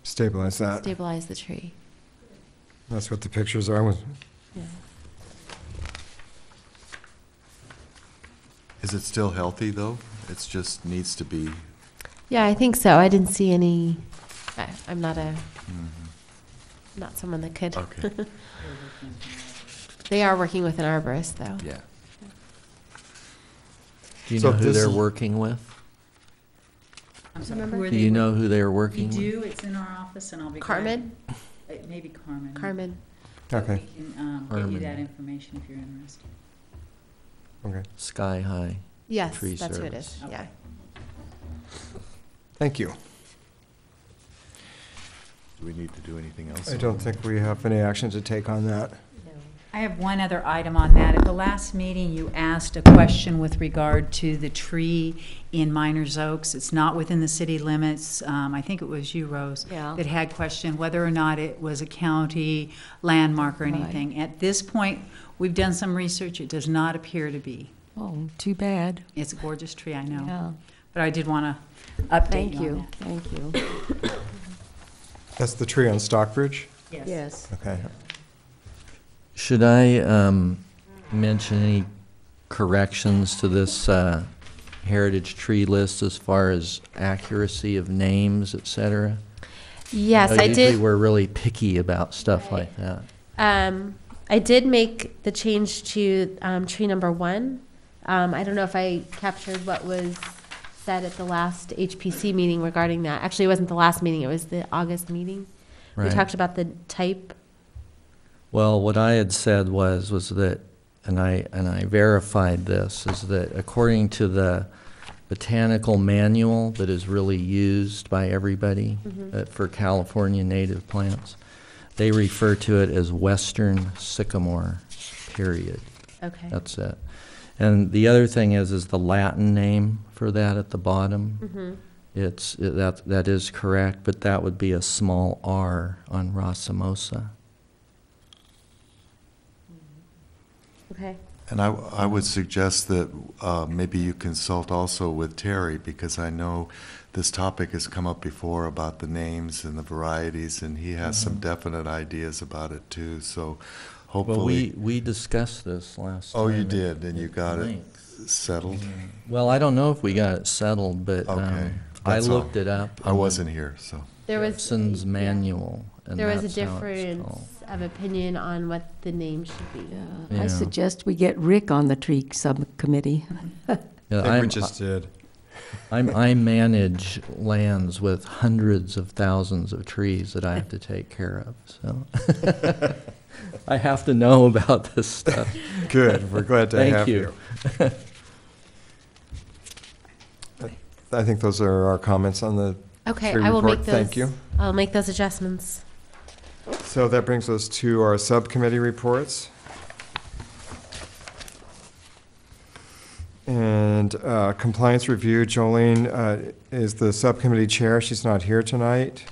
Stabilize that. stabilize the tree. That's what the pictures are. Yeah. Is it still healthy, though? It just needs to be... Yeah, I think so. I didn't see any. I'm not not someone that could. Okay. They are working with an arborist, though. Yeah. Do you So know who this they're is- working with? I'm sorry, Remember? who are Do they you with? know who they're We working with? do, it's in our office, and I'll be glad- Carmen? Maybe Carmen. Carmen. But Okay. we can get Carmen. you that information if you're interested. Okay. Sky High. Yes, Tree that's who it service. is. Yeah. Thank you. Do we need to do anything else? I don't think we have any action to take on that. I have one other item on that. At the last meeting, you asked a question with regard to the tree in Miners Oaks. It's not within the city limits. I think it was you, Rose, Yeah. that had questioned whether or not it was a county landmark or Right. anything. At this point, we've done some research. It does not appear to be. Oh, too bad. It's a gorgeous tree, I know. Yeah. But I did want to update Thank you on you, that. thank you. That's the tree on Stockbridge? Yes. Okay. Should I mention any corrections to this heritage tree list as far as accuracy of names, et cetera? Yes, know I usually did. we're really picky about stuff like that. I did make the change to tree number 1. I don't know if I captured what was said at the last HPC meeting regarding that. Actually, it wasn't the last meeting, it was the August meeting. We Right. talked about the type. Well, what I had said was that, and I verified this, is that according to the botanical manual that is really used by everybody for California native plants, they refer to it as western sycamore, period. Okay. That's it. And the other thing is the Latin name for that at the bottom. That is correct, but that would be a small r on racemosa. Okay. And I would suggest that maybe you consult also with Terry, because I know this topic has come up before about the names and the varieties, and he has some definite ideas about it too, so Well, hopefully... we discussed this last time. Oh, you at- did, and you at got it length. settled? Well, I don't know if we got it settled, but Okay, I that's all. looked it up. I wasn't here, so... There was Gibson's manual, and there was a that's how it's difference called. of opinion on what the name should be. Yeah, Yeah. I suggest we get Rick on the tree subcommittee. Yeah, I think we just did. I manage lands with hundreds of thousands of trees that I have to take care of, so. I have to know about this stuff. Good, we're glad to Thank have you. you. I think those are our comments on the Okay, tree I will report. make those. Thank you. I'll make those adjustments. So that brings us to our subcommittee reports. And compliance review, Jolene is the subcommittee chair. She's not here tonight.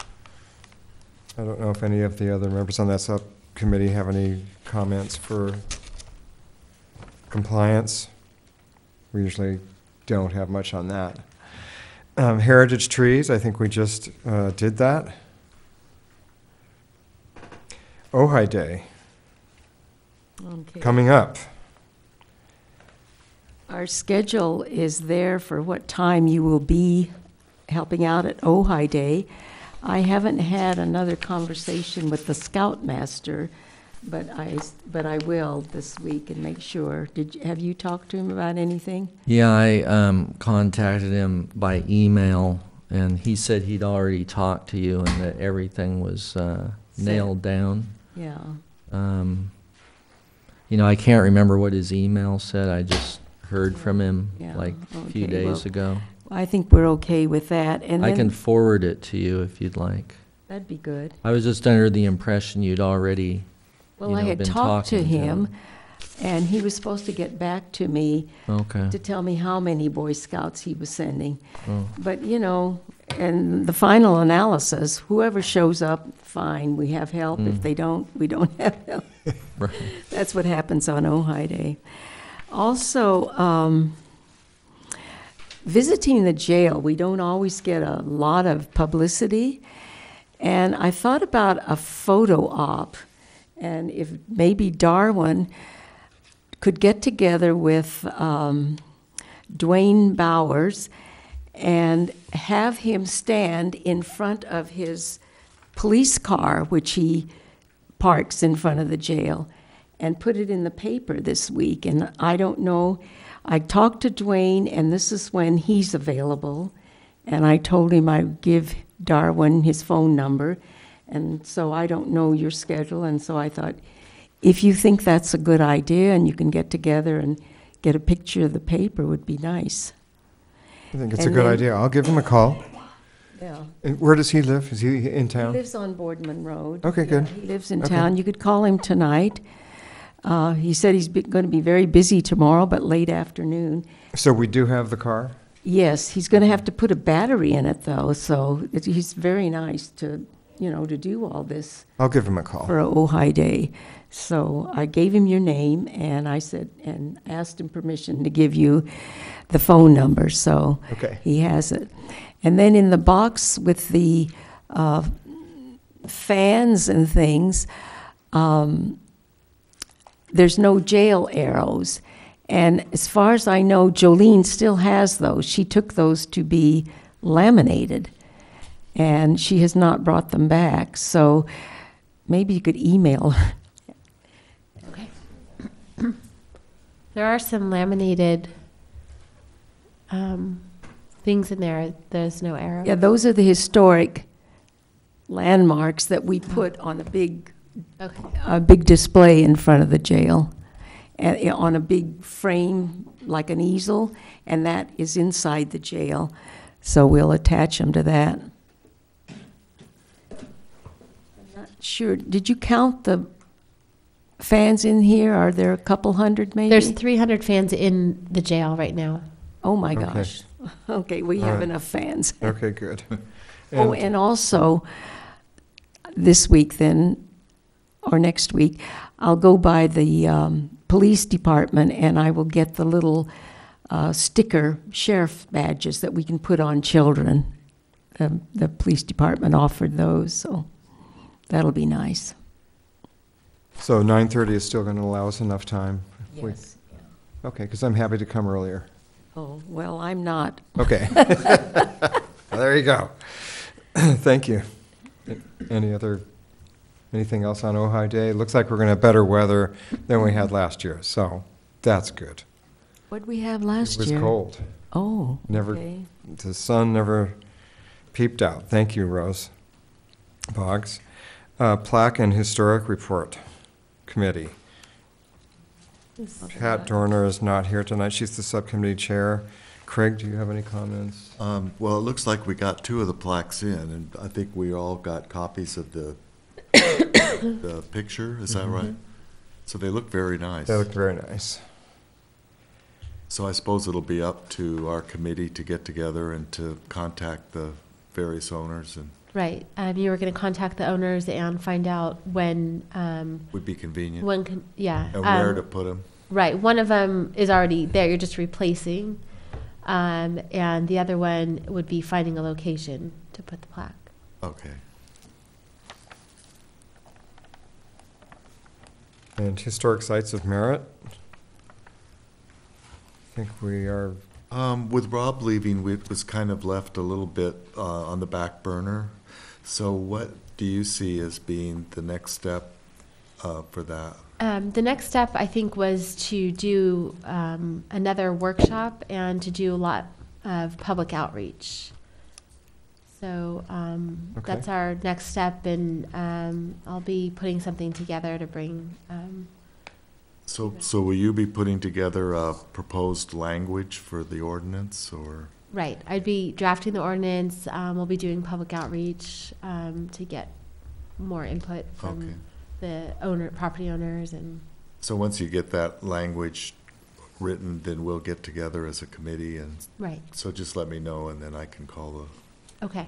I don't know if any of the other members on that subcommittee have any comments for compliance. We usually don't have much on that. Heritage trees, I think we just did that. Ojai Day, Okay. coming up. Our schedule is there for what time you will be helping out at Ojai Day. I haven't had another conversation with the Scoutmaster, but I will this week and make sure. Have you talked to him about anything? Yeah, I contacted him by email, and he said he'd already talked to you and that everything was nailed down. Yeah. You know, I can't remember what his email said. I just heard from him Yeah, like a few okay, days well, ago. I think we're okay with that. And I then, can forward it to you if you'd like. that'd be good. I was just under the impression you'd already, Well, you I know, had been talked to talking him, and he was supposed to get back to me Okay. to tell me how many Boy Scouts he was sending. Oh. But, you know, and the final analysis, whoever shows up, fine, we have help. If they don't, we don't have help. Right. That's what happens on Ojai Day. Also, visiting the jail, we don't always get a lot of publicity. And I thought about a photo op, and if maybe Darwin could get together with Dwayne Bowers and have him stand in front of his police car, which he parks in front of the jail, and put it in the paper this week. And I don't know, I talked to Dwayne, and this is when he's available, and I told him I'd give Darwin his phone number, and so I don't know your schedule, and so I thought, if you think that's a good idea and you can get together and get a picture of the paper, would be nice. I think it's a And good then- idea. I'll give him a call. Yeah. And where does he live? Is he in He town? lives on Boardman Road. Okay, good. Yeah, he lives in Okay. town. You could call him tonight. He said he's going to be very busy tomorrow, but late afternoon. So we do have the car? Yes, he's going to have to put a battery in it, though, so he's very nice to, to do all this I'll give him a call. for a Ojai Day. So I gave him your name, and I said, and asked him permission to give you the phone number, so Okay. he has it. And then in the box with the fans and things, there's no jail arrows. And as far as I know, Jolene still has those. She took those to be laminated, and she has not brought them back. So maybe you could email her. Okay. There are some laminated things in there. There's no arrow. Yeah, those are the historic landmarks that we put on Okay. a big display in front of the jail, and on a big frame like an easel, and that is inside the jail. So we'll attach them to that. I'm not sure. Did you count the fans in here? Are there a couple hundred maybe? There's 300 fans in the jail right now. Oh my Okay. gosh. Okay, we All have right. enough fans. Okay, good. Oh, and also, this week then, or next week, I'll go by the police department and I will get the little sticker sheriff badges that we can put on children. The police department offered those, so that'll be nice. So 9:30 is still going to allow us enough time? if we- Yes. Okay, because I'm happy to come earlier. Oh, well, I'm not. Okay. Well, there you go. Thank you. Anything else on Ojai Day? Looks like we're going to have better weather than we had last year, so that's good. What'd we have last It was year? cold. Oh, Never, okay. the sun never peeped out. Thank you, Rose Boggs. Plaque and Historic Report Committee. Pat Dorner is not here tonight. She's the subcommittee chair. Craig, do you have any comments? Well, it looks like we got 2 of the plaques in, and I think we all got copies of the picture, is that right? So they look very nice. They look very nice. So I suppose it'll be up to our committee to get together and to contact the various owners, and Right. You were going to contact the owners and find out when, would be convenient. yeah. And where to put them. Right. One of them is already there. You're just replacing. And the other one would be finding a location to put the plaque. Okay. And Historic Sites of Merit. I think we are, With Rob leaving, it was kind of left a little bit on the back burner. So what do you see as being the next step for that? The next step, I think, was to do another workshop and to do a lot of public outreach. So Okay. that's our next step, and I'll be putting something together to bring. So will you be putting together a proposed language for the ordinance, or? Right. I'd be drafting the ordinance. We'll be doing public outreach to get more input from Okay. the property owners, and So once you get that language written, then we'll get together as a committee, and right. so just let me know, and then I can call the Okay.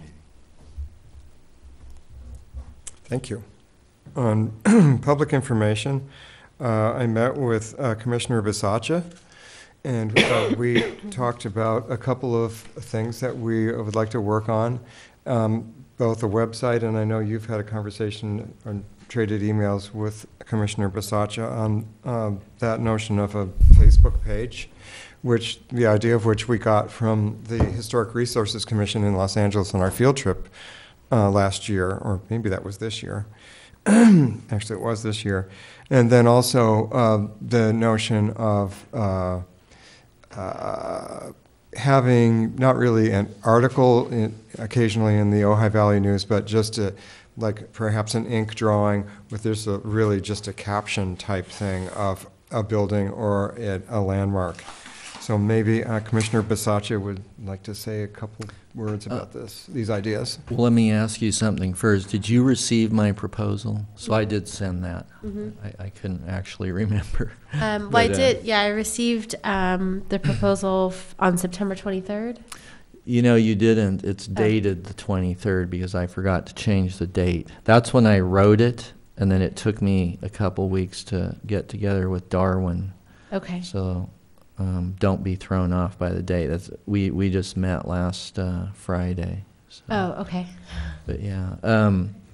thank you. On public information, I met with Commissioner Bisaccia, and we talked about a couple of things that we would like to work on, both a website, and I know you've had a conversation or traded emails with Commissioner Bisaccia on that notion of a Facebook page, which the idea of which we got from the Historic Resources Commission in Los Angeles on our field trip last year, or maybe that was this year. Actually, it was this year. And then also the notion of having not really an article occasionally in the Ojai Valley News, but just like perhaps an ink drawing with there's really just a caption type thing of a building or a landmark. So maybe Commissioner Bisaccia would like to say a couple words about these ideas. Well, let me ask you something first. Did you receive my proposal? So I did send that. I couldn't actually remember. Well, But, I did. Yeah, I received the proposal on September 23rd. You know, you didn't. It's dated the 23rd because I forgot to change the date. That's when I wrote it, and then it took me a couple weeks to get together with Darwin. Okay. So don't be thrown off by the date. We just met last Friday. So. Oh, okay. But yeah,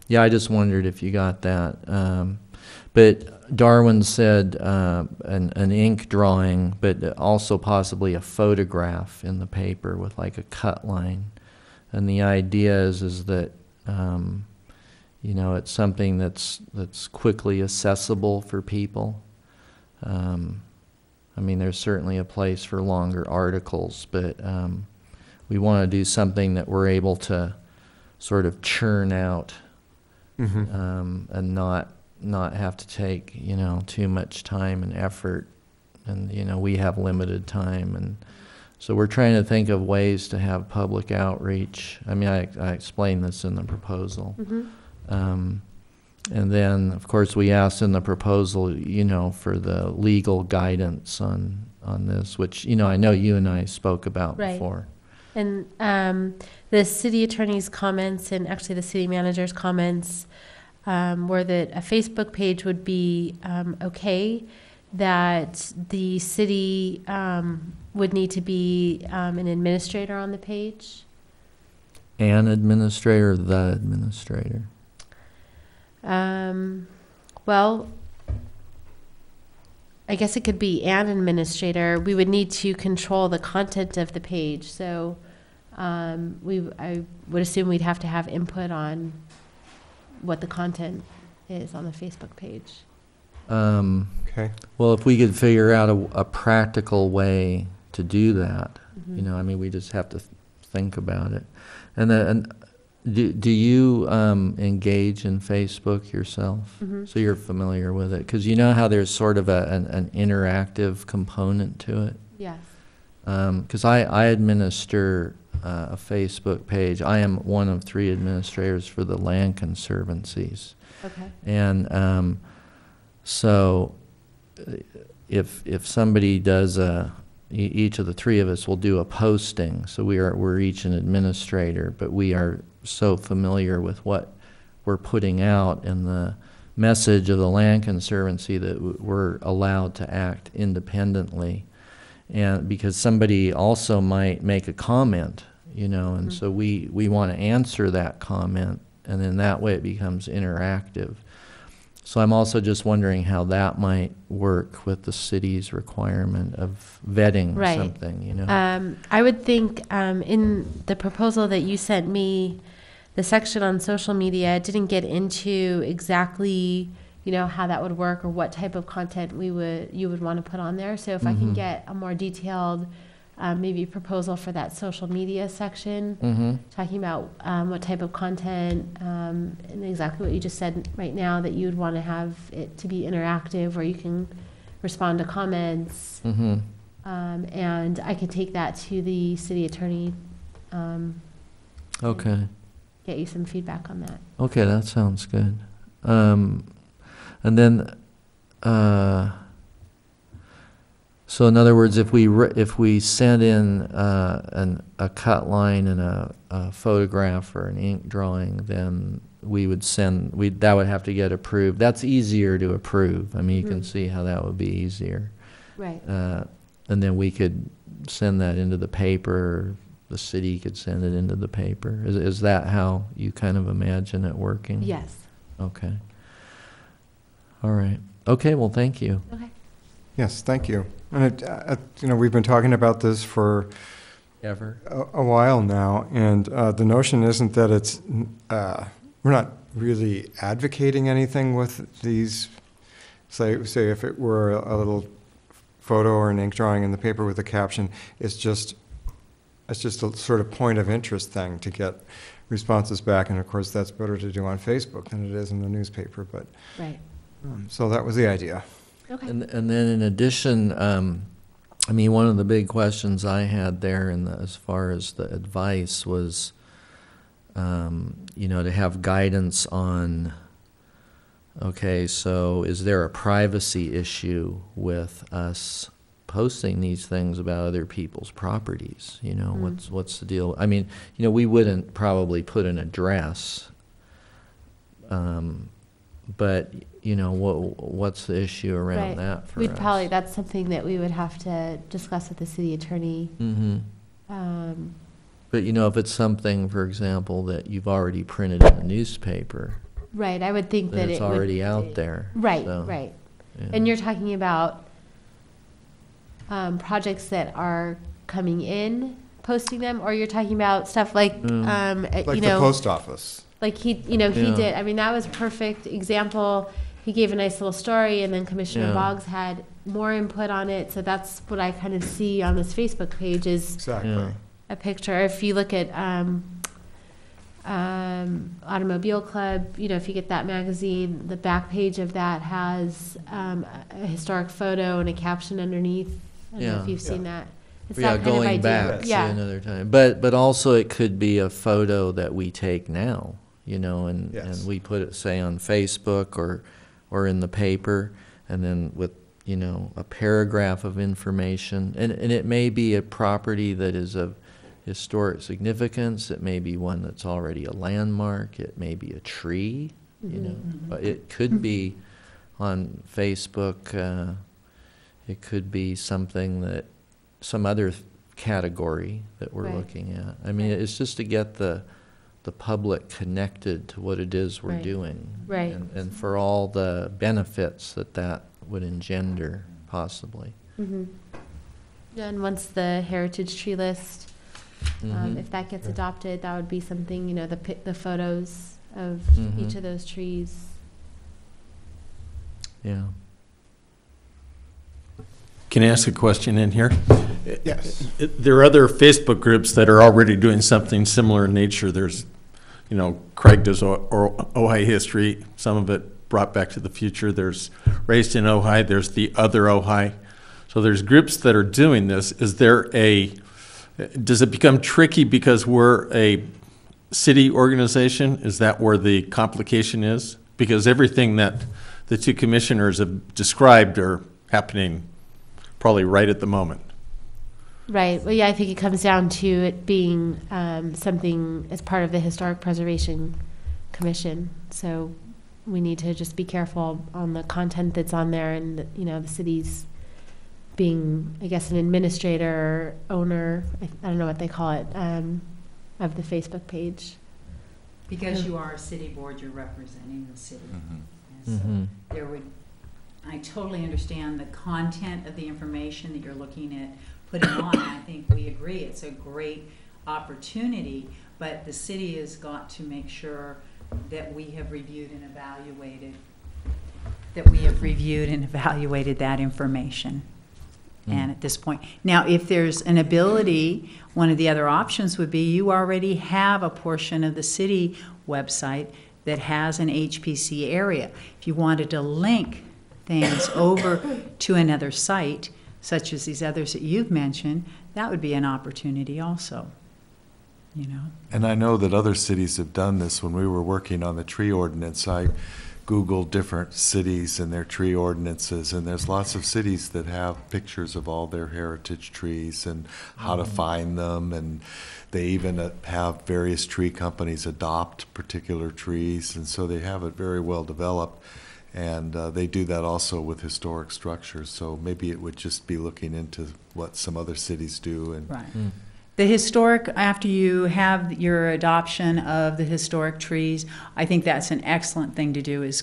yeah. I just wondered if you got that. But Darwin said an ink drawing, but also possibly a photograph in the paper with like a cut line. And the idea is that you know, it's something that's quickly accessible for people. I mean, there's certainly a place for longer articles, but we want to do something that we're able to sort of churn out and not have to take, you know, too much time and effort. And, you know, we have limited time. And so we're trying to think of ways to have public outreach. I mean, I explained this in the proposal. And then, of course, we asked in the proposal, you know, for the legal guidance on this, which, you know, I know you and I spoke about before. And the city attorney's comments and actually the city manager's comments were that a Facebook page would be okay, that the city would need to be an administrator on the page. An administrator, the administrator? Well, I guess it could be an administrator. We would need to control the content of the page. So I would assume we'd have to have input on what the content is on the Facebook page. Okay. Well, if we could figure out a practical way to do that, you know, I mean, we just have to think about it. And then, do you engage in Facebook yourself? So you're familiar with it? Because you know how there's sort of an interactive component to it? Yes. Because I administer a Facebook page. I am one of 3 administrators for the Land Conservancies. Okay. And so if somebody does each of the 3 of us will do a posting. So we're each an administrator, but we are so familiar with what we're putting out and the message of the Land Conservancy that we're allowed to act independently. And because somebody also might make a comment, you know, and so we want to answer that comment, and then that way it becomes interactive. So I'm also just wondering how that might work with the city's requirement of vetting something, you know? I would think in the proposal that you sent me, the section on social media didn't get into exactly, you know, how that would work or what type of content you would want to put on there. So if I can get a more detailed maybe proposal for that social media section, talking about what type of content and exactly what you just said right now, that you would want to have it to be interactive where you can respond to comments. And I could take that to the city attorney. Okay. Get you some feedback on that. Okay, that sounds good. And then, so in other words, if we send in a cut line and a photograph or an ink drawing, then we would that would have to get approved. That's easier to approve. I mean, you can see how that would be easier. Right. And then we could send that into the paper. The city could send it into the paper. Is that how you kind of imagine it working? Yes. Okay. All right. Okay, well, thank you. Okay. Yes, thank you. And you know, we've been talking about this for Ever? a while now, and the notion isn't that it's we're not really advocating anything with these. Say if it were a little photo or an ink drawing in the paper with a caption, it's just a sort of point of interest thing to get responses back, and of course that's better to do on Facebook than it is in the newspaper. But Right. So that was the idea. Okay. And then in addition, I mean, one of the big questions I had there as far as the advice was, you know, to have guidance on, okay, so is there a privacy issue with us posting these things about other people's properties? You know, what's the deal? I mean, you know, we wouldn't probably put an address, but you know, what's the issue around that for us? That's something that we would have to discuss with the city attorney. But you know, if it's something, for example, that you've already printed in the newspaper, Right, I would think then that it's it would. already out there. Right, so, right. yeah. And you're talking about projects that are coming in, posting them, or you're talking about stuff like, Like you the know, post office. like he Yeah. did. I mean, that was a perfect example. He gave a nice little story, and then Commissioner Yeah. Boggs had more input on it. So that's what I kind of see on this Facebook page is Exactly. Yeah. a picture. If you look at Automobile Club, you know, if you get that magazine, the back page of that has a historic photo and a caption underneath. I don't know Yeah. if you've seen that. It's Yeah, that kind of going idea. back to Yeah. another time. But also it could be a photo that we take now, you know, and Yes. we put it, say, on Facebook or in the paper, and then with, you know, a paragraph of information. And it may be a property that is of historic significance. It may be one that's already a landmark. It may be a tree, you know. But it could be on Facebook. It could be something that, some other category that we're Right. looking at. I mean, it's just to get the public connected to what it is we're Right. doing. Right. And for all the benefits that would engender, possibly. And once the heritage tree list, Mhm. if that gets adopted, that would be something, you know, the photos of Mhm. each of those trees. Yeah. Can I ask a question in here? Yes. There are other Facebook groups that are already doing something similar in nature. There's, Craig does Ojai history, some of it brought back to the future. There's Raised in Ojai, there's the Other Ojai. So there's groups that are doing this. Does it become tricky because we're a city organization? Is that where the complication is? Because everything that the two commissioners have described are happening probably right at the moment. Right. Well, yeah, I think it comes down to it being something as part of the Historic Preservation Commission. So we need to just be careful on the content that's on there, and the city's being, I guess, an administrator, owner, I don't know what they call it, of the Facebook page. Because you are a city board, you're representing the city. Mm-hmm. So I totally understand the content of the information that you're looking at putting on. I think we agree it's a great opportunity, but the city has got to make sure that we have reviewed and evaluated that information. And at this point, now if there's an ability, one of the other options would be you already have a portion of the city website that has an HPC area. If you wanted to link things over to another site, such as these others that you've mentioned, that would be an opportunity also. And I know that other cities have done this. When we were working on the tree ordinance, I Googled different cities and their tree ordinances, and there's lots of cities that have pictures of all their heritage trees and how to find them, and they even have various tree companies adopt particular trees, and so they have it very well developed. And they do that also with historic structures, so maybe it would just be looking into what some other cities do. And right. The historic, after you have your adoption of the historic trees, I think that's an excellent thing to do, is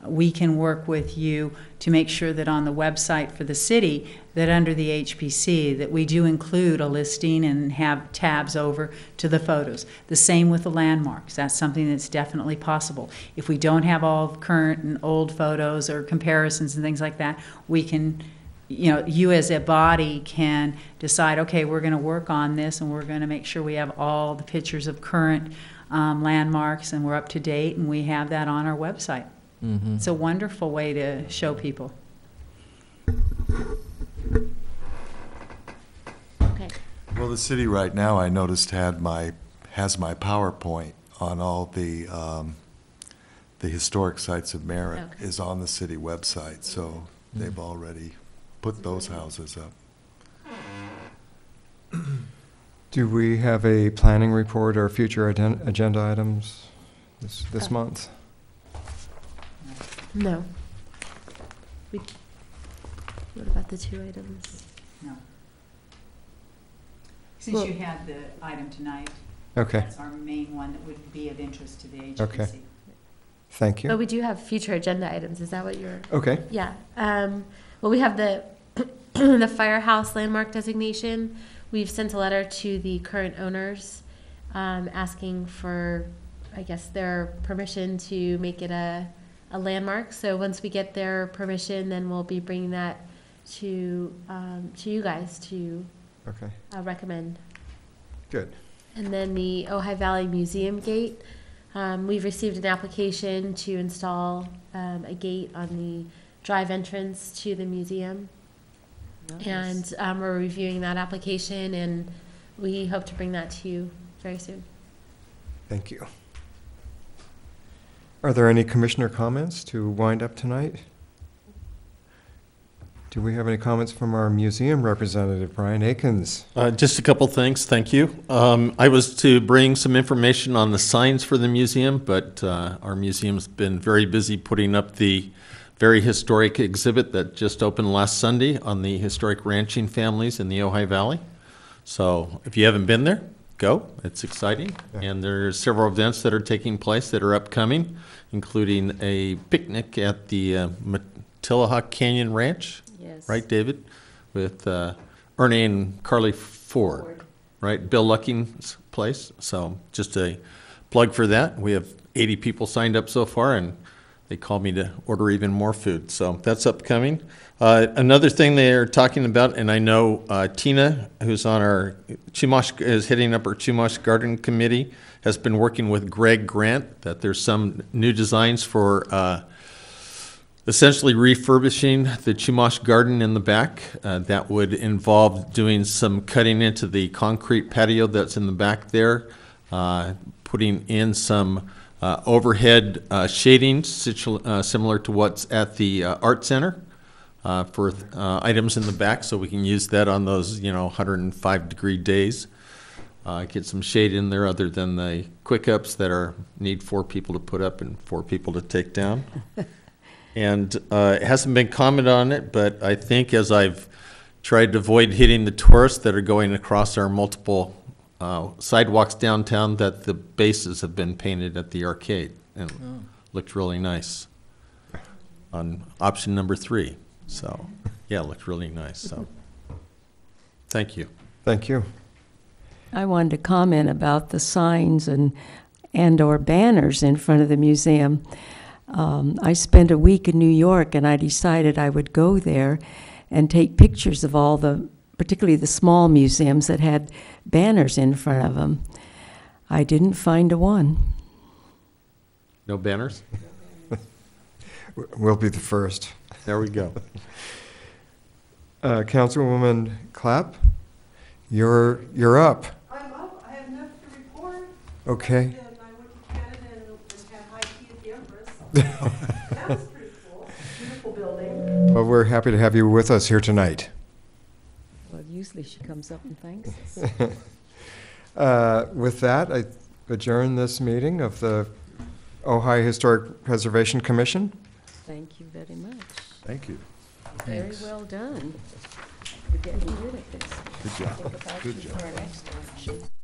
we can work with you to make sure that on the website for the city, that under the HPC, that we do include a listing and have tabs over to the photos. The same with the landmarks. That's something that's definitely possible. If we don't have all current and old photos or comparisons and things like that, we can, you as a body can decide, okay, we're going to work on this and we're going to make sure we have all the pictures of current landmarks and we're up to date, and we have that on our website. Mm-hmm. It's a wonderful way to show people. Okay. Well, the city right now, I noticed, has my PowerPoint on all the historic sites of merit is on the city website, so they've already put those houses up. Do we have a planning report or future agenda items this month? No. What about the two items? No. Since you had the item tonight, okay, that's our main one that would be of interest to the HPC. Okay. Thank you. But we do have future agenda items. Is that what you're? Okay. Yeah. Well, we have the the firehouse landmark designation. We've sent a letter to the current owners asking for, I guess, their permission to make it a landmark. So once we get their permission, then we'll be bringing that to you guys to recommend. Good. And then the Ojai Valley Museum Gate. We've received an application to install a gate on the drive entrance to the museum. Nice. And we're reviewing that application, and we hope to bring that to you very soon. Thank you. Are there any commissioner comments to wind up tonight? Do we have any comments from our museum representative, Brian Akins? Just a couple things, thank you. I was to bring some information on the signs for the museum, but our museum's been very busy putting up the very historic exhibit that just opened last Sunday on the historic ranching families in the Ojai Valley. So if you haven't been there, go. It's exciting. Yeah. And there are several events that are taking place that are upcoming, including a picnic at the Matillahawk Canyon Ranch. Yes. Right, David? With Ernie and Carly Ford, right? Bill Lucking's place. So just a plug for that. We have 80 people signed up so far, and they called me to order even more food, so that's upcoming. Another thing they are talking about, and I know Tina, who's on our Chumash, is heading up our Chumash Garden Committee, has been working with Greg Grant, that there's some new designs for essentially refurbishing the Chumash Garden in the back. That would involve doing some cutting into the concrete patio that's in the back there, putting in some overhead shading similar to what's at the Art Center for items in the back, so we can use that on those 105-degree days. Get some shade in there other than the quick ups that need 4 people to put up and 4 people to take down. And it hasn't been commented on it, but I think as I've tried to avoid hitting the tourists that are going across our multiple sidewalks downtown, that the bases have been painted at the arcade and looked really nice on option number 3. So, yeah, it looked really nice. So, thank you. Thank you. I wanted to comment about the signs and/or banners in front of the museum. I spent a week in New York, and I decided I would go there and take pictures of all particularly the small museums that had banners in front of them. I didn't find a one. No banners? We'll be the first. There we go. Councilwoman Clapp, you're up. I'm up. I have nothing to report. Okay. And I went to Canada and had high tea at the Empress. That was pretty cool. Beautiful building. Well, we're happy to have you with us here tonight. Well, usually she comes up and thanks us. With that, I adjourn this meeting of the Ojai Historic Preservation Commission. Thank you very much. Thank you. Very well done. You're getting good at this. Good job. Think about Good you job. for our next action.